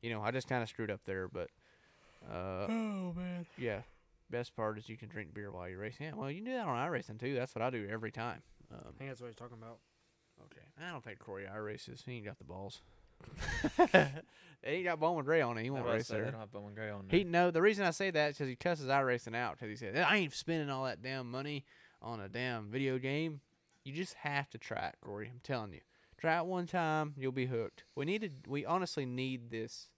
I just kind of screwed up there. But oh man. Yeah, best part is you can drink beer while you're racing. Yeah, well, you do that on iRacing too. That's what I do every time. I think that's what he's talking about. Okay, I don't think Corey iRaces. He ain't got the balls. They ain't got Bowman Gray on it. He won't race there. They don't have Bowman Gray on there. The reason I say that is because he cusses iRacing out because he said, I ain't spending all that damn money on a damn video game. You just have to try it, Corey. I'm telling you. Try it one time, you'll be hooked. We honestly need this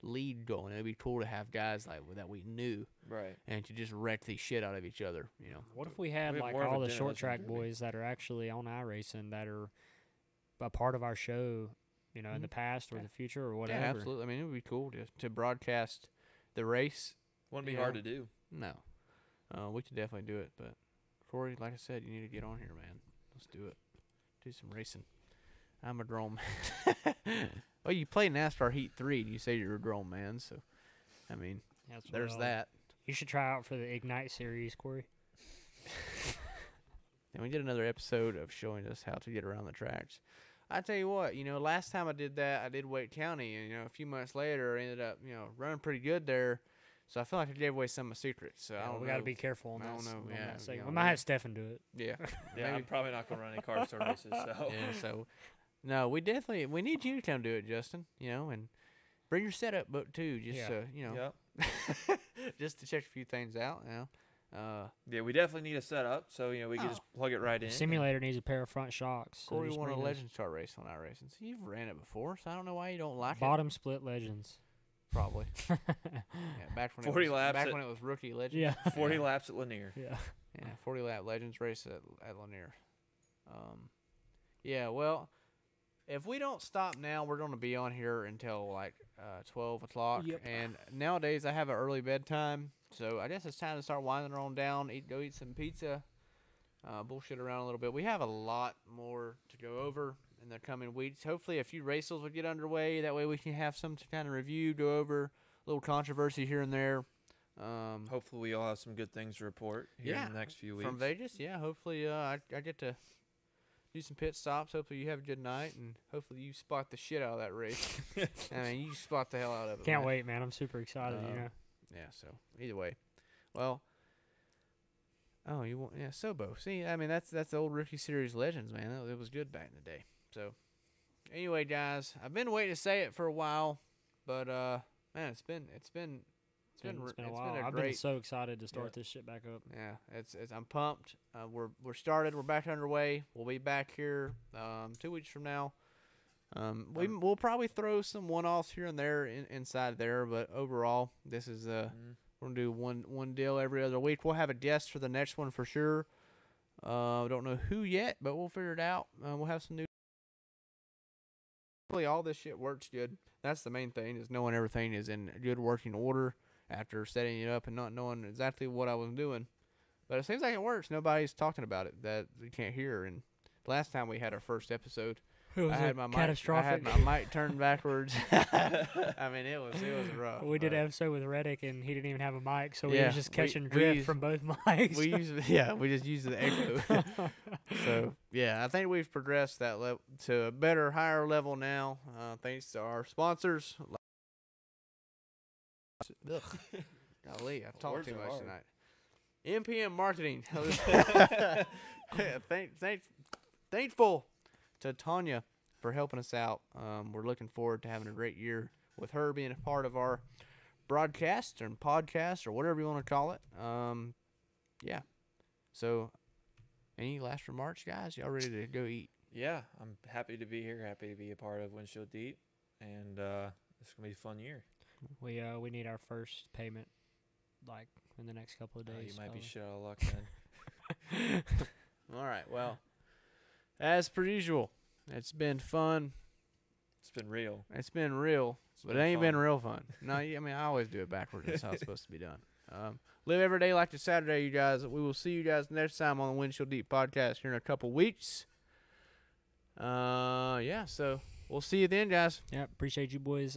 lead going. It'd be cool to have guys like that we knew, right, and to just wreck the shit out of each other. What if we had like all the short track boys that are actually on iRacing that are a part of our show, in the past or the future or whatever? Yeah, absolutely. I mean, it would be cool to broadcast the race. Wouldn't be hard to do. No, we could definitely do it. But Corey, like I said, you need to get on here, man. Let's do it. Do some racing. I'm a drone man. Well, you play NASCAR Heat 3, and you say you're a drone man, so, I mean, there's that. You should try out for the Ignite series, Corey. And we did another episode of showing us how to get around the tracks. I tell you what, last time I did that, I did Wake County, and, a few months later, I ended up, running pretty good there. So I feel like I gave away some of my secrets. So we got to be careful on that. I don't know. Yeah, we might have Stefan do it. Yeah. Yeah, I'm probably not going to run any car store races. So. Yeah, so, no, we need you to come do it, Justin, and bring your setup book too, just just to check a few things out, Yeah, we definitely need a setup, so we can just plug it right in. Simulator needs a pair of front shocks. Corey won a Legends car race on iRacing, so you've ran it before, so I don't know why you don't like Bottom split Legends. Probably. Yeah, back when 40 laps when it was rookie Legends. Yeah. 40 laps at Lanier. Yeah. Yeah, 40 lap Legends race at Lanier. Yeah, well, if we don't stop now, we're going to be on here until like 12 o'clock. Yep. And nowadays I have an early bedtime, so I guess it's time to start winding on down, go eat some pizza, bullshit around a little bit. We have a lot more to go over in the coming weeks. Hopefully a few races will get underway. That way we can have some kind of review, go over a little controversy here and there. Hopefully we all have some good things to report here in the next few weeks. From Vegas, yeah. Hopefully I get to do some pit stops. Hopefully you have a good night, and hopefully you spot the shit out of that race. I mean, you spot the hell out of it. Can't wait, man. I'm super excited, Yeah, so either way. Well, Sobo. See, I mean, that's the old Rookie Series Legends, man. It was good back in the day. So, anyway, guys, I've been waiting to say it for a while, but man, it's been a while. I've been so excited to start this shit back up. Yeah, I'm pumped. We're started. We're back underway. We'll be back here 2 weeks from now. We'll probably throw some one-offs here and there inside there, but overall, this is we're gonna do one deal every other week. We'll have a guest for the next one for sure. Don't know who yet, but we'll figure it out. We'll have some new. Hopefully all this shit works good. That's the main thing, is knowing everything is in good working order after setting it up and not knowing exactly what I was doing. But it seems like it works. Nobody's talking about it that you can't hear. And last time we had our first episode, I had my mic turned backwards. I mean, it was rough. We did an episode with Reddick, and he didn't even have a mic, so we was just catching drift from both mics. We just used the echo. So yeah, I think we've progressed that to a better, higher level now, thanks to our sponsors. Golly, I've talked too much tonight. MPM Marketing. Thankful to Tanya for helping us out. We're looking forward to having a great year with her being a part of our broadcast or podcast or whatever you want to call it. Yeah. So, any last remarks, guys? Y'all ready to go eat? Yeah, I'm happy to be here. Happy to be a part of Windshield Deep, and it's gonna be a fun year. We need our first payment like in the next couple of days. You might be shit out of luck then. All right. Well, as per usual, it's been fun. It's been real. But it ain't been real fun. No, I mean, I always do it backwards. That's how it's supposed to be done. Live every day like it's Saturday, you guys. We will see you guys next time on the Windshield Deep Podcast here in a couple weeks. Yeah, so we'll see you then, guys. Yeah, appreciate you boys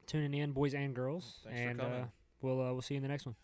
tuning in, boys and girls. Thanks for coming. We'll see you in the next one.